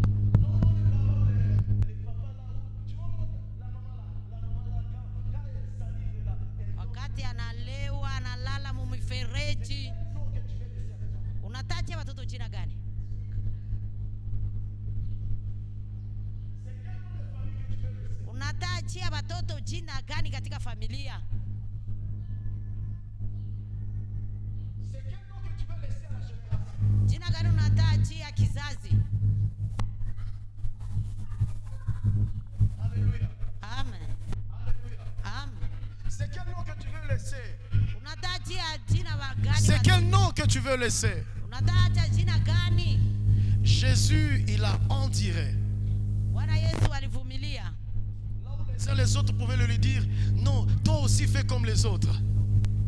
Wakati analewa analala mu mifereji, unatacha watoto jina gani? Unatachia watoto jina gani katika familia? Jina gani unatachia kizazi? Alléluia. Amen. Alléluia. Amen. C'est quel nom que tu veux laisser? Unatachia jina wa gani? C'est quel nom que tu veux laisser? Unatachia jina gani? Jésus, il a enduré. Bwana Yesu alivumilia. Les autres pouvaient lui dire, non, toi aussi fais comme les autres.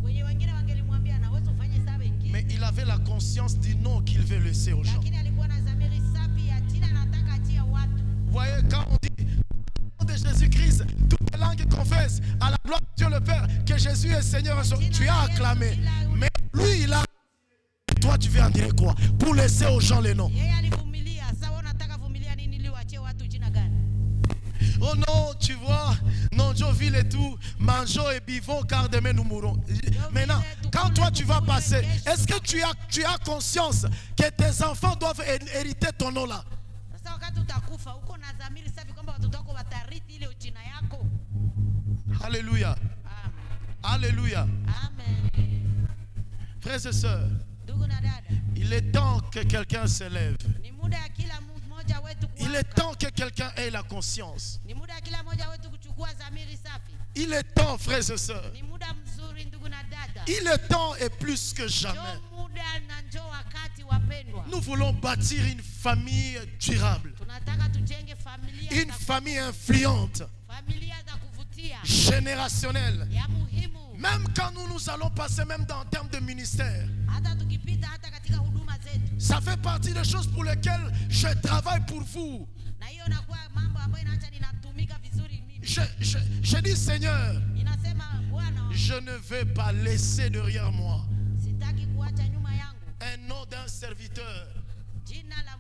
Kwenye wengine wangelimwambia na wewe ufanye sawa wengine. Mais il avait la conscience du nom qu'il veut laisser aux gens. Lakini alikuwa na dhamiri safi ya jina anataka achia watu. Vous voyez, quand on dit au nom de Jésus-Christ, toutes les langues confessent à la gloire de Dieu le Père que Jésus est Seigneur. Tu as acclamé. Mais lui, il a. Toi, tu veux en dire quoi? Pour laisser aux gens les noms. Yeye alivumilia. Sasa wewe unataka vumilia nini ili uachie watu jina gani? Oh non, tu vois, non, Joville et tout, mangeons et buvons car demain nous mourrons. Maintenant, quand toi tu vas passer, est-ce que tu as conscience que tes enfants doivent hériter ton nom là? Sasa wakati utakufa uko na dhamiri safi kwamba watoto wako watarithi ile jina yako. Alléluia. Amen. Alléluia. Amen. Frères et sœurs, Ndugu na dada, il est temps que quelqu'un s'élève. ni muda ya kila mmoja wetu Il est kuamka. temps que quelqu'un ait la conscience. Ni muda ya kila mmoja wetu kuchukua dhamiri safi. Il est temps, frères et sœurs. Ni muda mzuri ndugu na dada. Il est temps et plus que jamais. Njoo muda na njoo wakati wapendwa. Nous voulons bâtir une famille durable. Tunataka tujenge familia Une famille influente, familia za kuvutia générationnelle. ya muhimu. Même quand nous allons passer, même dans en termes de ministère, Hata tukipita hata katika Ça fait partie des choses pour lesquelles je travaille pour vous. Na hiyo inakuwa mambo ambayo inaacha ninatumika vizuri mimi. Je dis Seigneur, Ninasema Bwana, je ne vais pas laisser derrière moi sitaki kuacha nyuma yangu un nom d'un serviteur jina la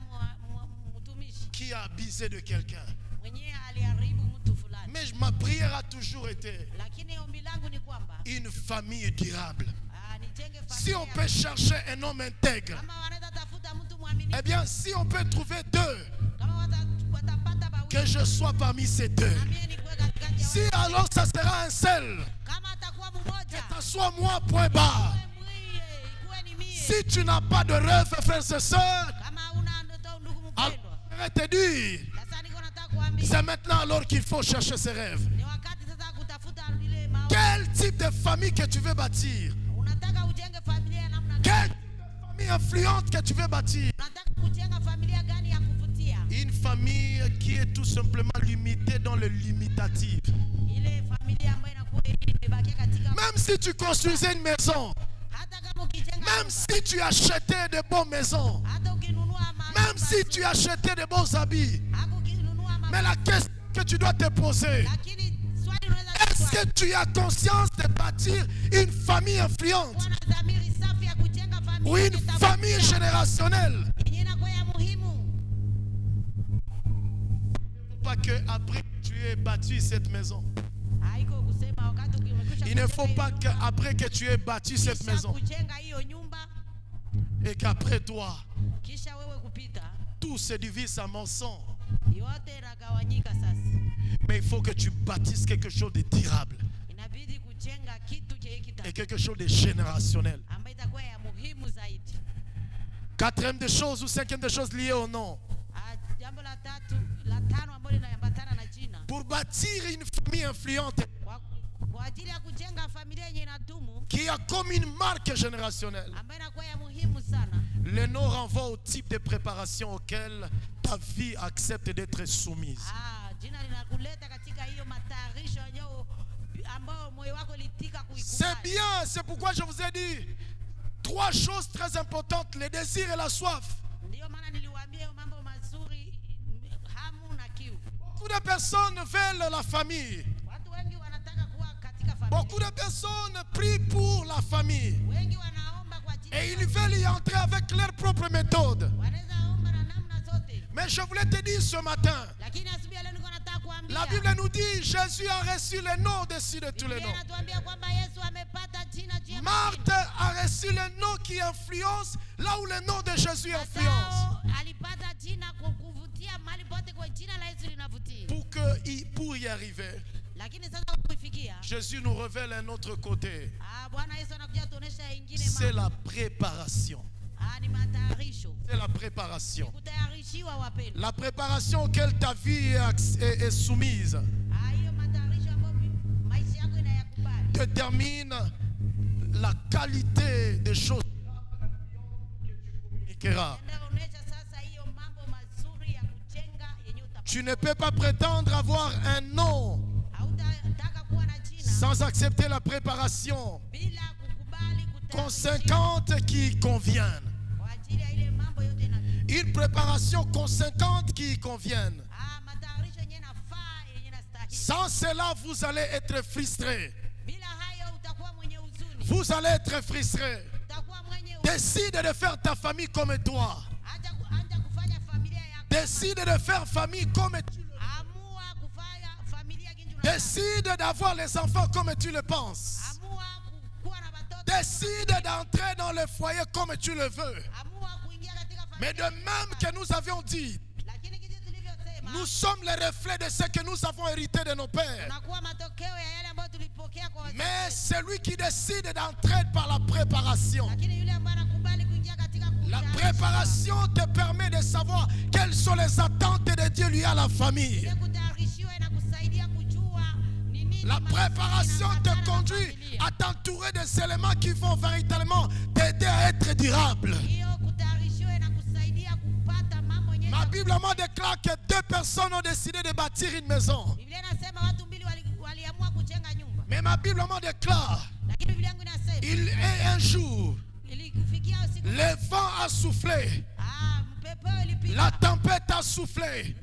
mtumishi qui a abusé de quelqu'un. mwenyewe aliharibu mtu fulani. Mais ma prière a toujours été Lakini ombi langu ni kwamba une famille durable. nijenge Si familia. on peut chercher un homme intègre, Kama wanaweza tafuta mtu mwaminifu, eh bien, si on peut trouver deux, kama watapata bawili, que je sois parmi ces deux. na mimi nikuwe katikati ya Si wale. alors ça sera un seul, Kama atakuwa mmoja, que ce soit moi, point barre. ikuwe ni mie. Si tu n'as pas de rêve, frères et sœurs, Kama una ndoto ndugu alors mpendwa, je vais te dire, sasa niko nataka kuambia c'est maintenant alors qu'il faut chercher ses rêves. ni wakati sasa kutafuta ile maono. Quel type de famille que tu veux bâtir? Unataka ujenge familia ya namna Quelle gani? famille influente que tu veux bâtir? Unataka kujenga familia gani ya kuvutia? Une famille qui est tout simplement limitée dans le limitatif. Ile familia ambayo inakuwa imebakia katika, Même si tu construisais une maison, hata kama ukijenga même nyumba, si tu achetais de bonnes maisons, hata ukinunua même si tu achetais de bons habits, ukinunua mais la question que tu dois te poser, lakini swali unaweza est-ce kuswali, que tu as conscience de bâtir une famille influente kuwa na dhamiri safi ya kujenga familia ou une yenye famille itavutia, générationnelle? yenye inakuwa ya muhimu. Pas que après que tu aies bâti cette maison, Haiko kusema wakati ukimekwisha il ne faut kujenga pas hiyo qu'après que tu aies bâti cette kisha maison kujenga hiyo nyumba, et qu'après toi, kisha wewe kupita, tout se divise en morceaux. yote inagawanyika. Sasa Mais il faut que tu bâtisses quelque chose de durable inabidi kujenga kitu chenye et quelque chose de générationnel. ambayo itakuwa ya muhimu zaidi. Quatrième des choses ou cinquième des choses liées au nom. Jambo la tano ambalo linaambatana na jina, Pour bâtir une famille influente kwa ajili ya kujenga familia yenye inadumu, qui a comme une marque générationnelle, ambayo inakuwa ya muhimu sana. le nom renvoie au type de préparation auquel ta vie accepte d'être soumise. Jina linakuleta katika hiyo matayarisho yenyewe ambayo moyo wako litika C'est kuikubali. bien, c'est pourquoi je vous ai dit trois choses très importantes, le désir et la soif. Ndio maana niliwaambia hiyo mambo mazuri, hamu na kiu. Beaucoup de personnes veulent la famille. Watu wengi wanataka kuwa katika Beaucoup familia. de personnes prient pour la famille. Wengi wanaomba kwa ajili Et ya ils veulent y entrer avec leur propre méthode. wanaweza omba na namna zote. Mais je voulais te dire ce matin, Lakini asubuhi ya leo niko nataka kuambia. la Bible nous dit, Jésus a reçu le nom dessus de tous les Biblia noms. inatuambia kwamba Yesu amepata jina jema. Marthe a reçu le nom qui influence là où le nom de Jésus influence. Matao alipata jina kwa kuvutia mahali pote kwa jina la Yesu linavutia. Pour y arriver, Lakini sasa kufikia, Jésus nous révèle un autre côté. Bwana Yesu anakuja tuonesha ingine C'est mambo. la préparation. Ni matayarisho. C'est la préparation. Kutayarishiwa wapendwa. La préparation auquel ta vie est soumise Hiyo matayarisho ambayo maisha yako inayakubali. détermine la qualité des choses que tu communiqueras. Inaonyesha sasa hiyo mambo mazuri ya kujenga yenye utapata. Tu ne peux pas prétendre avoir un nom Hautataka kuwa na jina sans accepter la préparation bila kukubali kutayarishiwa conséquente qui y convienne. kwa ajili ya ile mambo yote na Une préparation conséquente qui y convienne. matayarisho yenye nafaa yenye nastahili. Sans cela, vous allez être frustré. Bila hayo utakuwa mwenye huzuni. Vous allez être frustré. Utakuwa mwenye huzuni. Décide de faire ta famille comme toi. Anja kufanya familia yako. Décide de faire famille comme tu le veux. Amua kufanya familia kinju unataka. Décide d'avoir les enfants comme tu le penses. Amua kuwa na watoto. Décide d'entrer dans le foyer comme tu le veux. Amua kuingia katika familia. Mais de même que nous avions dit, Lakini kitu tulivyosema, nous sommes les reflets de ce que nous avons hérité de nos pères. tunakuwa matokeo ya yale ambayo tulipokea kwa wazazi. Mais celui qui décide d'entrer par la préparation, Lakini yule ambaye anakubali kuingia katika la kutayarisha. préparation te permet de savoir quelles sont les attentes de Dieu liées à la famille. Ile kutayarishiwa inakusaidia kujua ni nini La maslahi préparation te yanaambatana na conduit familia. à t'entourer des éléments qui vont véritablement t'aider à être durable. Hiyo kutayarishiwa inakusaidia kupata mambo yenyewe. Ma Bible moi déclare que deux personnes ont décidé de bâtir une maison. Biblia inasema watu mbili waliamua kujenga nyumba. Mais ma Bible moi déclare, Lakini Biblia yangu inasema il est un jour, ilikufikia siku le vent a soufflé Mapepeo ilipita. La tempête a soufflé.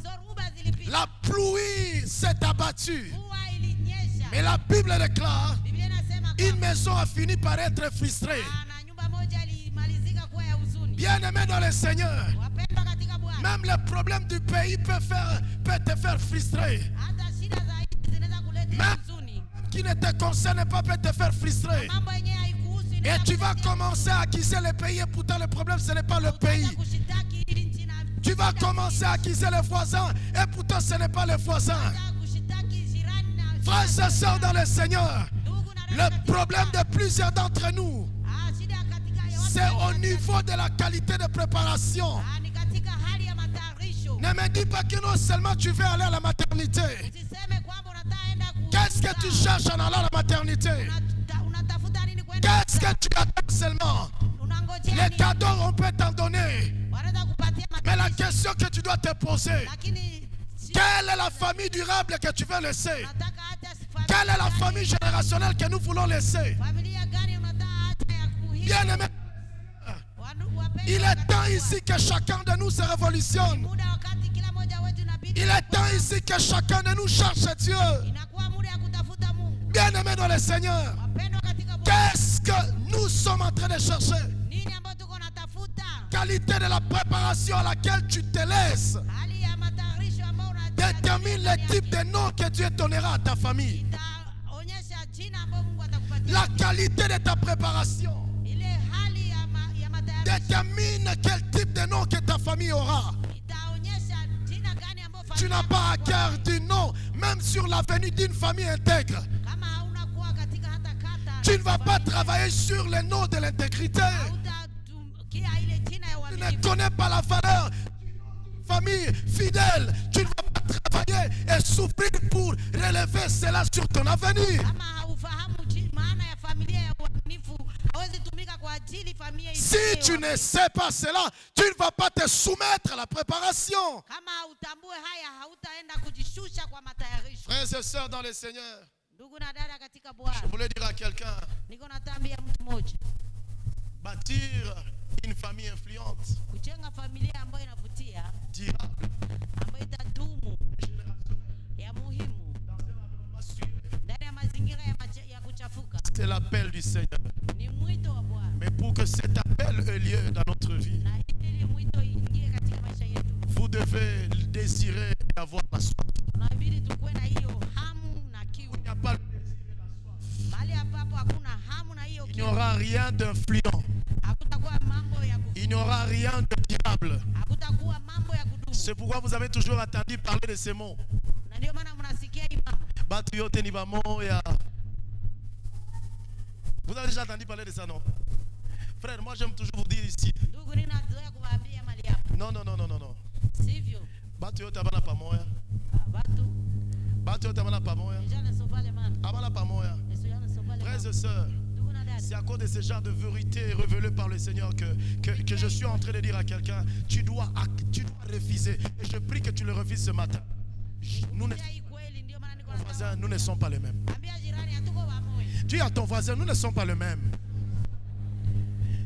Zoruba zilipita. La pluie s'est abattue. Mvua ilinyesha. Mais la Bible déclare, Biblia inasema une kwamba maison a fini par être frustrée. na nyumba moja ilimalizika kuwa ya huzuni. Bien-aimé dans le Seigneur, Wapendwa katika Bwana. même les problèmes du pays peut te faire frustrer. Hata shida za nchi zinaweza kuleta huzuni. Qui ne te concerne pas peut te faire frustrer. Mambo yenyewe haikuhusu. Et tu vas commencer à accuser le pays et pourtant le problème ce n'est pas le pays. Kushitaki ili nchi na Tu vas commencer à accuser les voisins et pourtant ce n'est pas les voisins. kushitaki jirani na Frères et sœurs dans le Seigneur, ndugu na dada le problème de plusieurs d'entre nous, shida katika ya watu c'est au niveau de la qualité de préparation. ni katika hali ya matayarisho. Ne me dis pas que non seulement tu veux aller à la maternité. Usiseme kwamba unataka enda Qu'est-ce que tu cherches en allant à la maternité? unatafuta nini kwenda? Qu'est-ce que tu attends seulement? Unangojea Les nini? cadeaux on peut t'en donner. Wanaweza kupatia Mais la matayarisho. question que tu dois te poser, Lakini quelle est la famille durable que tu veux laisser? unataka hata Quelle est la famille générationnelle que nous voulons laisser? familia gani unataka hata ya kuishi? Bien-aimé, il est temps ici que chacun de nous se révolutionne. Muda wakati kila mmoja wetu inabidi Il est temps ici que chacun de nous cherche Dieu. inakuwa muda ya kutafuta Mungu. Bien-aimé dans le Seigneur, Wapendwa katika Bwana. qu'est-ce que nous sommes en train de chercher? Nini ambayo tuko natafuta? Qualité de la préparation à laquelle tu te laisses Hali ya matayarisho ambayo détermine le type de nom que Dieu donnera à ta famille. itaonyesha jina ambayo Mungu atakupatia. La qualité de ta préparation Ile hali ya matayarisho détermine quel type de nom que ta famille aura. itaonyesha jina gani ambayo Tu n'as pas à cœur du nom, même sur l'avenue d'une famille intègre. kama hauna kuwa katika hata kata. Tu ne vas pas travailler sur le nom de l'intégrité. Hautatukia ile jina ya Tu ne uaminifu. connais pas la valeur d'une famille fidèle. Tu ne vas pas travailler et souffrir pour relever cela sur ton avenir. Kama haufahamu maana ya familia ya uaminifu, hawezi tumika kwa ajili familia Si tu ne sais pas cela, tu ne vas pas te soumettre à la préparation. Kama hautambue haya, hautaenda kujishusha kwa matayarisho. Frères et sœurs dans le Seigneur, Ndugu na dada katika Bwana, je voulais dire à quelqu'un, niko natambia mtu mmoja, bâtir une famille influente, kujenga familia ambayo inavutia, durable, ambayo itadumu, ya muhimu ndani ya mazingira ya kuchafuka, c'est l'appel du Seigneur. ni mwito wa Bwana. Mais pour que cet appel ait lieu dans notre vie, Na ili mwito ingie katika maisha yetu, vous devez le désirer et avoir la soif. tunabidi tukuwe na hiyo hamu na kiu. Il n'y a pas le désir et la soif. Mahali ambapo hakuna hamu na hiyo Il n'y kiu, aura rien d'influent. hakutakuwa mambo ya Il n'y aura rien de durable. hakutakuwa mambo ya kudumu. C'est pourquoi vous avez toujours entendu parler de ces mots. Na ndio maana mnasikia hii mambo. Batu yote ni bamoya. Vous avez déjà entendu parler de ça, non? Frère, moi j'aime toujours vous dire ici. Ndugu, ninazoea kuwaambia mali hapo, Non, non, non, non, non, non. sivyo? Batu yote abana pamoya. Watu Batu yote abana pamoya. vijana sio pale maana, Abana pamoya. vijana sio pale Frères maana. et sœurs, Ndugu na dada, c'est à cause de ce genre de vérité révélée par le Seigneur que je suis en train de dire à quelqu'un, tu dois refuser. Et je prie que tu le refuses ce matin. Nous ne, hii kweli ndio maana niko nataka. voisins, nous ne sommes pas les mêmes. Ambia jirani hatuko pamoja. Dis à ton voisin, nous ne sommes pas les mêmes.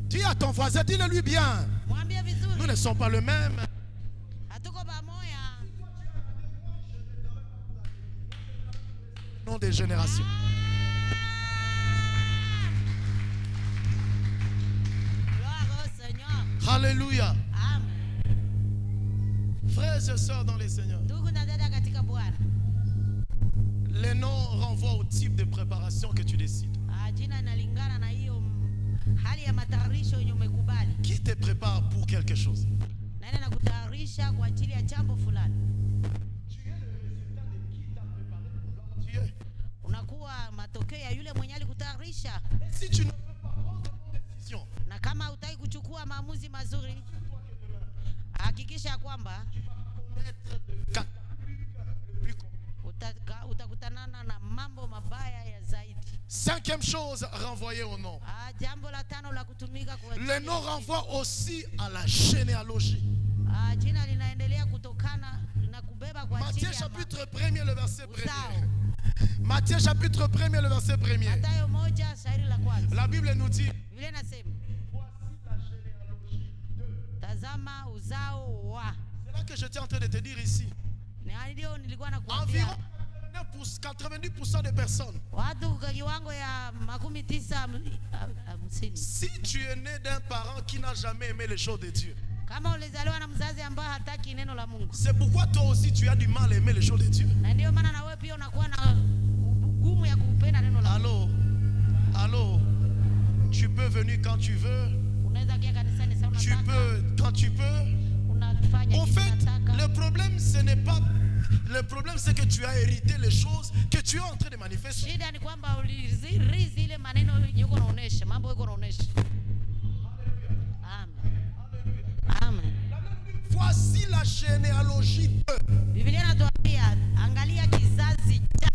Dis à ton voisin, dis-le lui bien. Mwambie Nous vizuri, ne sommes pas les mêmes. hatuko pamoja. Nom des générations. Gloire au Seigneur. Alléluia. Amen. Frères et sœurs dans les Seigneurs, Ndugu na dada katika Bwana, les noms renvoient au type de préparation que tu décides. jina inalingana na hiyo hali ya matayarisho yenye umekubali. Qui te prépare pour quelque chose? Nani anakutayarisha kwa ajili ya jambo fulani? Tu es. Unakuwa matokeo ya yule mwenye alikutayarisha. Si tu ne peux pas prendre de bonnes décisions, Na kama hutaki kuchukua maamuzi mazuri, hakikisha kwamba connaître le cataclysme le plus commun. utakutanana na mambo mabaya ya zaidi. Cinquième chose renvoyée au nom. Jambo la tano la kutumika kwa Le nom renvoie aussi à la généalogie. jina linaendelea kutokana na kubeba kwa ajili Matthieu ya chapitre 1er, le verset 1er. uzao. Matthieu chapitre 1er, le verset 1er. Mathayo 1 shairi la kwanza. La Bible nous dit, Biblia inasema, voici la généalogie de kama uzao wa. C'est là que j'étais en train de te dire ici. Ndio nilikuwa nakuambia. Environ 90% des personnes. Watu kwa kiwango ya 90. Si tu es né d'un parent qui n'a jamais aimé les choses de Dieu, Kama ulizaliwa na mzazi ambaye hataki neno la Mungu, c'est pourquoi toi aussi tu as du mal à aimer les choses de Dieu. na ndio maana na wewe pia unakuwa na ugumu ya kupenda neno la Mungu. Allô, tu peux venir quand tu veux. Unaweza kia kanisani sasa Tu unataka. peux quand tu peux. Unafanya En kitu fait, unataka. le problème ce n'est pas. Le problème c'est que tu as hérité les choses que tu es en train de manifester. Shida ni kwamba ulirithi ile maneno yuko naonesha, mambo yuko naonesha. Amen. Amen. Voici la généalogie de. Biblia inatuambia angalia kizazi cha.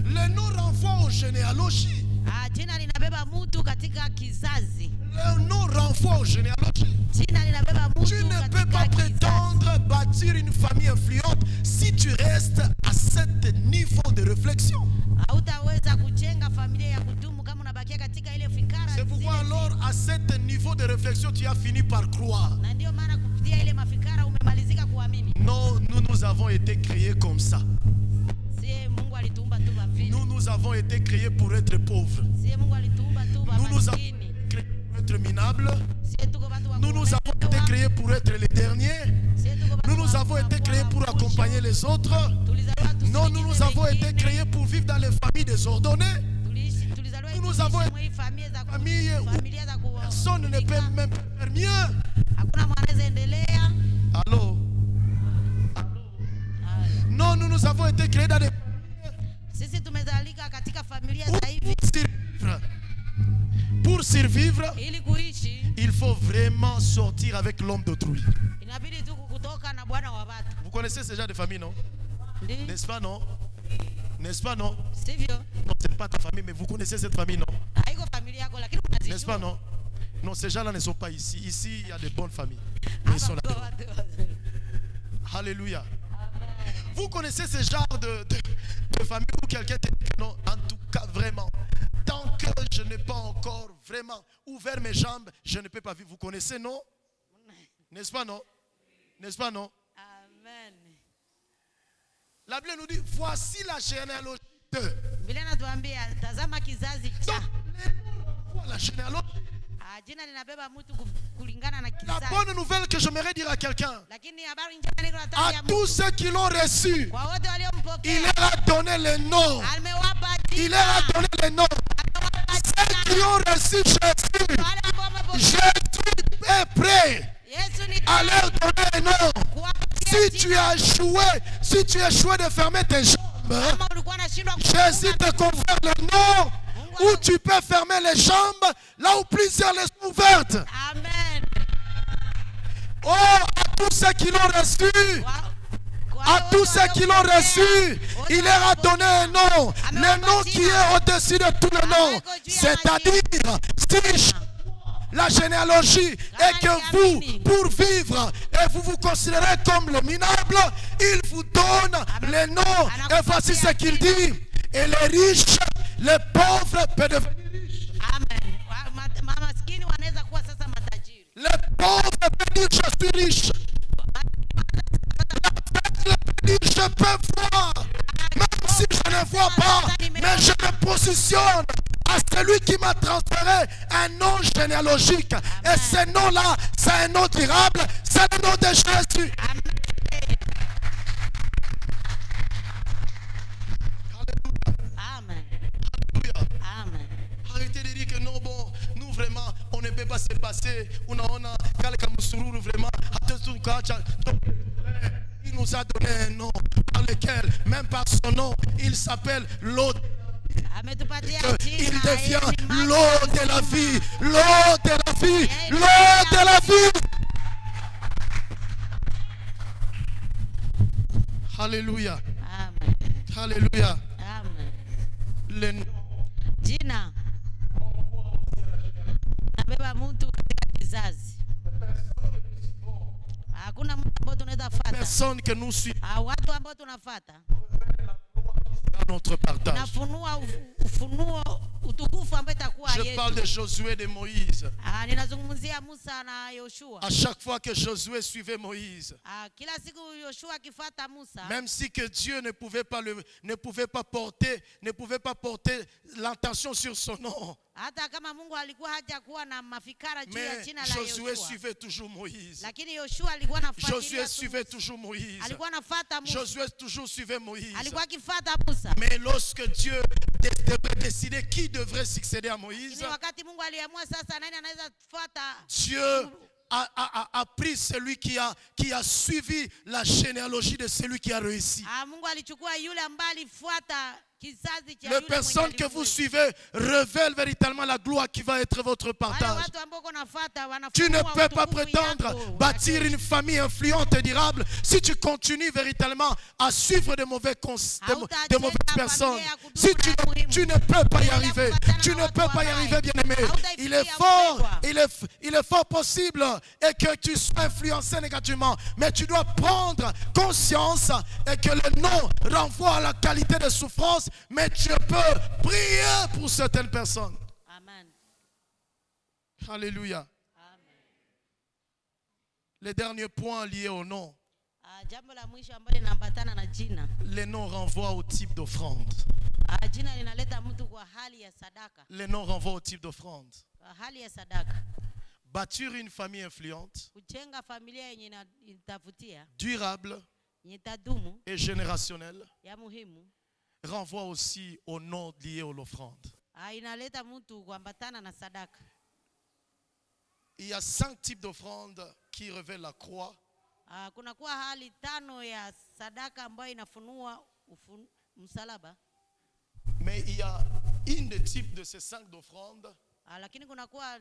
Le nom renvoie aux généalogies. Jina linabeba mtu katika kizazi. Le nom renvoie aux généalogies. Jina linabeba mtu Tu ne peux katika pas kizazi. prétendre bâtir une famille influente si tu restes à ce niveau de réflexion. Hautaweza kujenga familia ya kudumu kama unabakia katika ile fikara. C'est pourquoi alors à ce niveau de réflexion tu as fini par croire. Na ndio maana kupitia ile mafikara umemalizika kuamini. Non, nous avons été créés comme ça. Sie Mungu alituumba tu vile. Nous avons été créés pour être pauvres. Sie Mungu alituumba tu Nous avons maskini. été créés pour être minables. Sie tuko watu wa Nous avons été créés pour être les derniers. Nous avons été créés pour accompagner les autres. Non, nous avons été créés pour vivre dans les familles désordonnées. Nous avons été familles où personne ne peut même faire mieux. Allô? Non, nous avons été créés dans des familles pour survivre, il faut vraiment sortir avec l'homme d'autrui. Vous connaissez ce genre de famille, non? N'est-ce pas, non? N'est-ce pas, non? Non, ce n'est pas ta famille, mais vous connaissez cette famille, non? N'est-ce pas, non? Non, ces gens-là ne sont pas ici. Ici, il y a de bonnes familles. Mais ils sont là. Alléluia. Vous connaissez ce genre de famille où quelqu'un te dit non, en tout cas, vraiment, tant que je n'ai pas encore vraiment ouvert mes jambes, je ne peux pas vivre. Vous connaissez, non? N'est-ce pas, non? N'est-ce pas, non? Amen. La Bible nous dit, voici la généalogie de. Biblia inatuambia tazama kizazi cha. La généalogie. Jina linabeba mtu kulingana na La kizazi. bonne nouvelle que j'aimerais dire à quelqu'un, Lakini habari njema niko nataka à tous ceux qui l'ont reçu, kwa wote waliompokea. il leur a donné le nom. Amewapa jina. Il leur a donné le nom. Ceux qui ont reçu Jésus, Jésus est prêt à leur donner un nom. Si tu as échoué de fermer tes jambes, Jésus te confère le nom où tu peux fermer les jambes là où plusieurs les sont ouvertes. Amen. Oh, à tous ceux qui l'ont reçu, à tous ceux qui l'ont reçu, il leur a donné un nom, le nom qui est au-dessus de tout le nom. C'est-à-dire, si la généalogie est que vous, pour vivre, et vous vous considérez comme le minable, il vous donne le nom. Et voici ce qu'il dit. Et les riches, les pauvres peuvent devenir riches. Amen. Les pauvres peuvent dire je suis riche. Je peux voir, même si je ne vois pas, mais je me positionne à celui qui m'a transféré un nom généalogique. Et ce nom-là, c'est un nom durable, c'est le nom de Jésus. Amen. Alléluia. Amen. Arrêtez de dire que non, bon, nous vraiment, on ne peut pas se passer. On a quelqu'un musururu vraiment. Il nous a donné un nom par lequel, même par son nom, il s'appelle l'eau. Il devient l'eau de la vie, l'eau de la vie, l'eau de la vie. Alléluia. Amen. Alléluia. Amen. Le nom. Jina nabeba mtu katika kizazi. Hakuna mtu ambao tunaweza fuata. Personne que nous suivons Watu ambao tunafuata. dans notre partage. Nafunua ufunuo utukufu ambao itakuwa Je parle de yetu. Josué et de Moïse. Ninazungumzia Musa na Yoshua. À chaque fois que Josué suivait Moïse, Kila siku Yoshua akifuata Musa, même si que Dieu ne pouvait pas porter l'attention sur son nom, hata kama Mungu alikuwa hajakuwa na mafikara juu ya mais jina la Josué Yoshua, suivait toujours Moïse. lakini Yoshua alikuwa anafuatilia Josué tu suivait Musa. toujours Moïse. Alikuwa anafuata Musa. Josué toujours suivait Moïse. Alikuwa akifuata Musa. Mais lorsque Dieu devait décider qui devrait succéder à Moïse, Ni wakati Mungu aliamua sasa nani anaweza kufuata, Dieu a pris celui qui a suivi la généalogie de celui qui a réussi. Mungu alichukua yule ambaye alifuata kizazi cha Les yule personnes mwenye que vous alifuata. suivez révèlent véritablement la gloire qui va être votre Wale partage. watu ambao unafuata Tu ne wanafunua peux pas utukufu prétendre yako. bâtir une famille influente et durable si tu continues véritablement à suivre de mauvaises personnes. Si tu ne peux pas y arriver, tu ne peux pas y arriver, bien-aimé. Il est fort possible et que tu sois influencé négativement, mais tu dois prendre conscience et que le nom renvoie à la qualité de souffrance, mais tu peux prier pour certaines personnes. Amen. Alléluia. Amen. Le dernier point lié au nom. Jambo la mwisho ambalo linaambatana na jina. Les noms renvoient au type d'offrande. Jina linaleta mtu kwa hali ya sadaka. Les noms renvoient au type d'offrande. Kwa hali ya sadaka. Bâtir une famille influente, Kujenga familia yenye itavutia, durable yenye itadumu, et générationnelle ya muhimu, renvoie aussi au nom lié à l'offrande. inaleta mtu kuambatana na sadaka. Il y a 5 types d'offrandes qui révèlent la croix. Kuna kuwa hali 5 ya sadaka ambayo inafunua msalaba. Mais il y a une des types de ces 5 d'offrandes Lakini kuna kuwa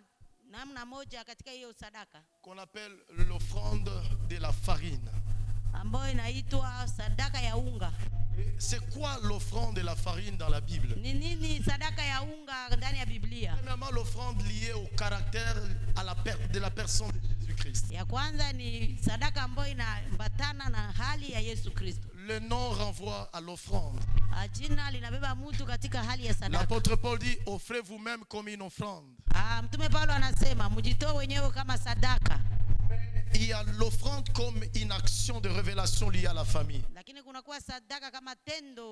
namna moja katika hiyo sadaka qu'on appelle l'offrande de la farine. ambayo inaitwa sadaka ya unga. C'est quoi l'offrande de la farine dans la Bible? Ni nini sadaka ya unga ndani ya Biblia? Premièrement, l'offrande liée au caractère de la personne de Jésus-Christ. Ya kwanza ni sadaka ambayo inaambatana na hali ya Yesu Kristo. Le nom renvoie à l'offrande. Jina linabeba mtu katika hali ya sadaka. L'apôtre Paul dit, offrez vous-même comme une offrande. Mtume Paulo anasema mjitoe wenyewe kama sadaka. Il y a l'offrande comme une action de révélation liée à la famille. Lakini kuna kuwa sadaka kama tendo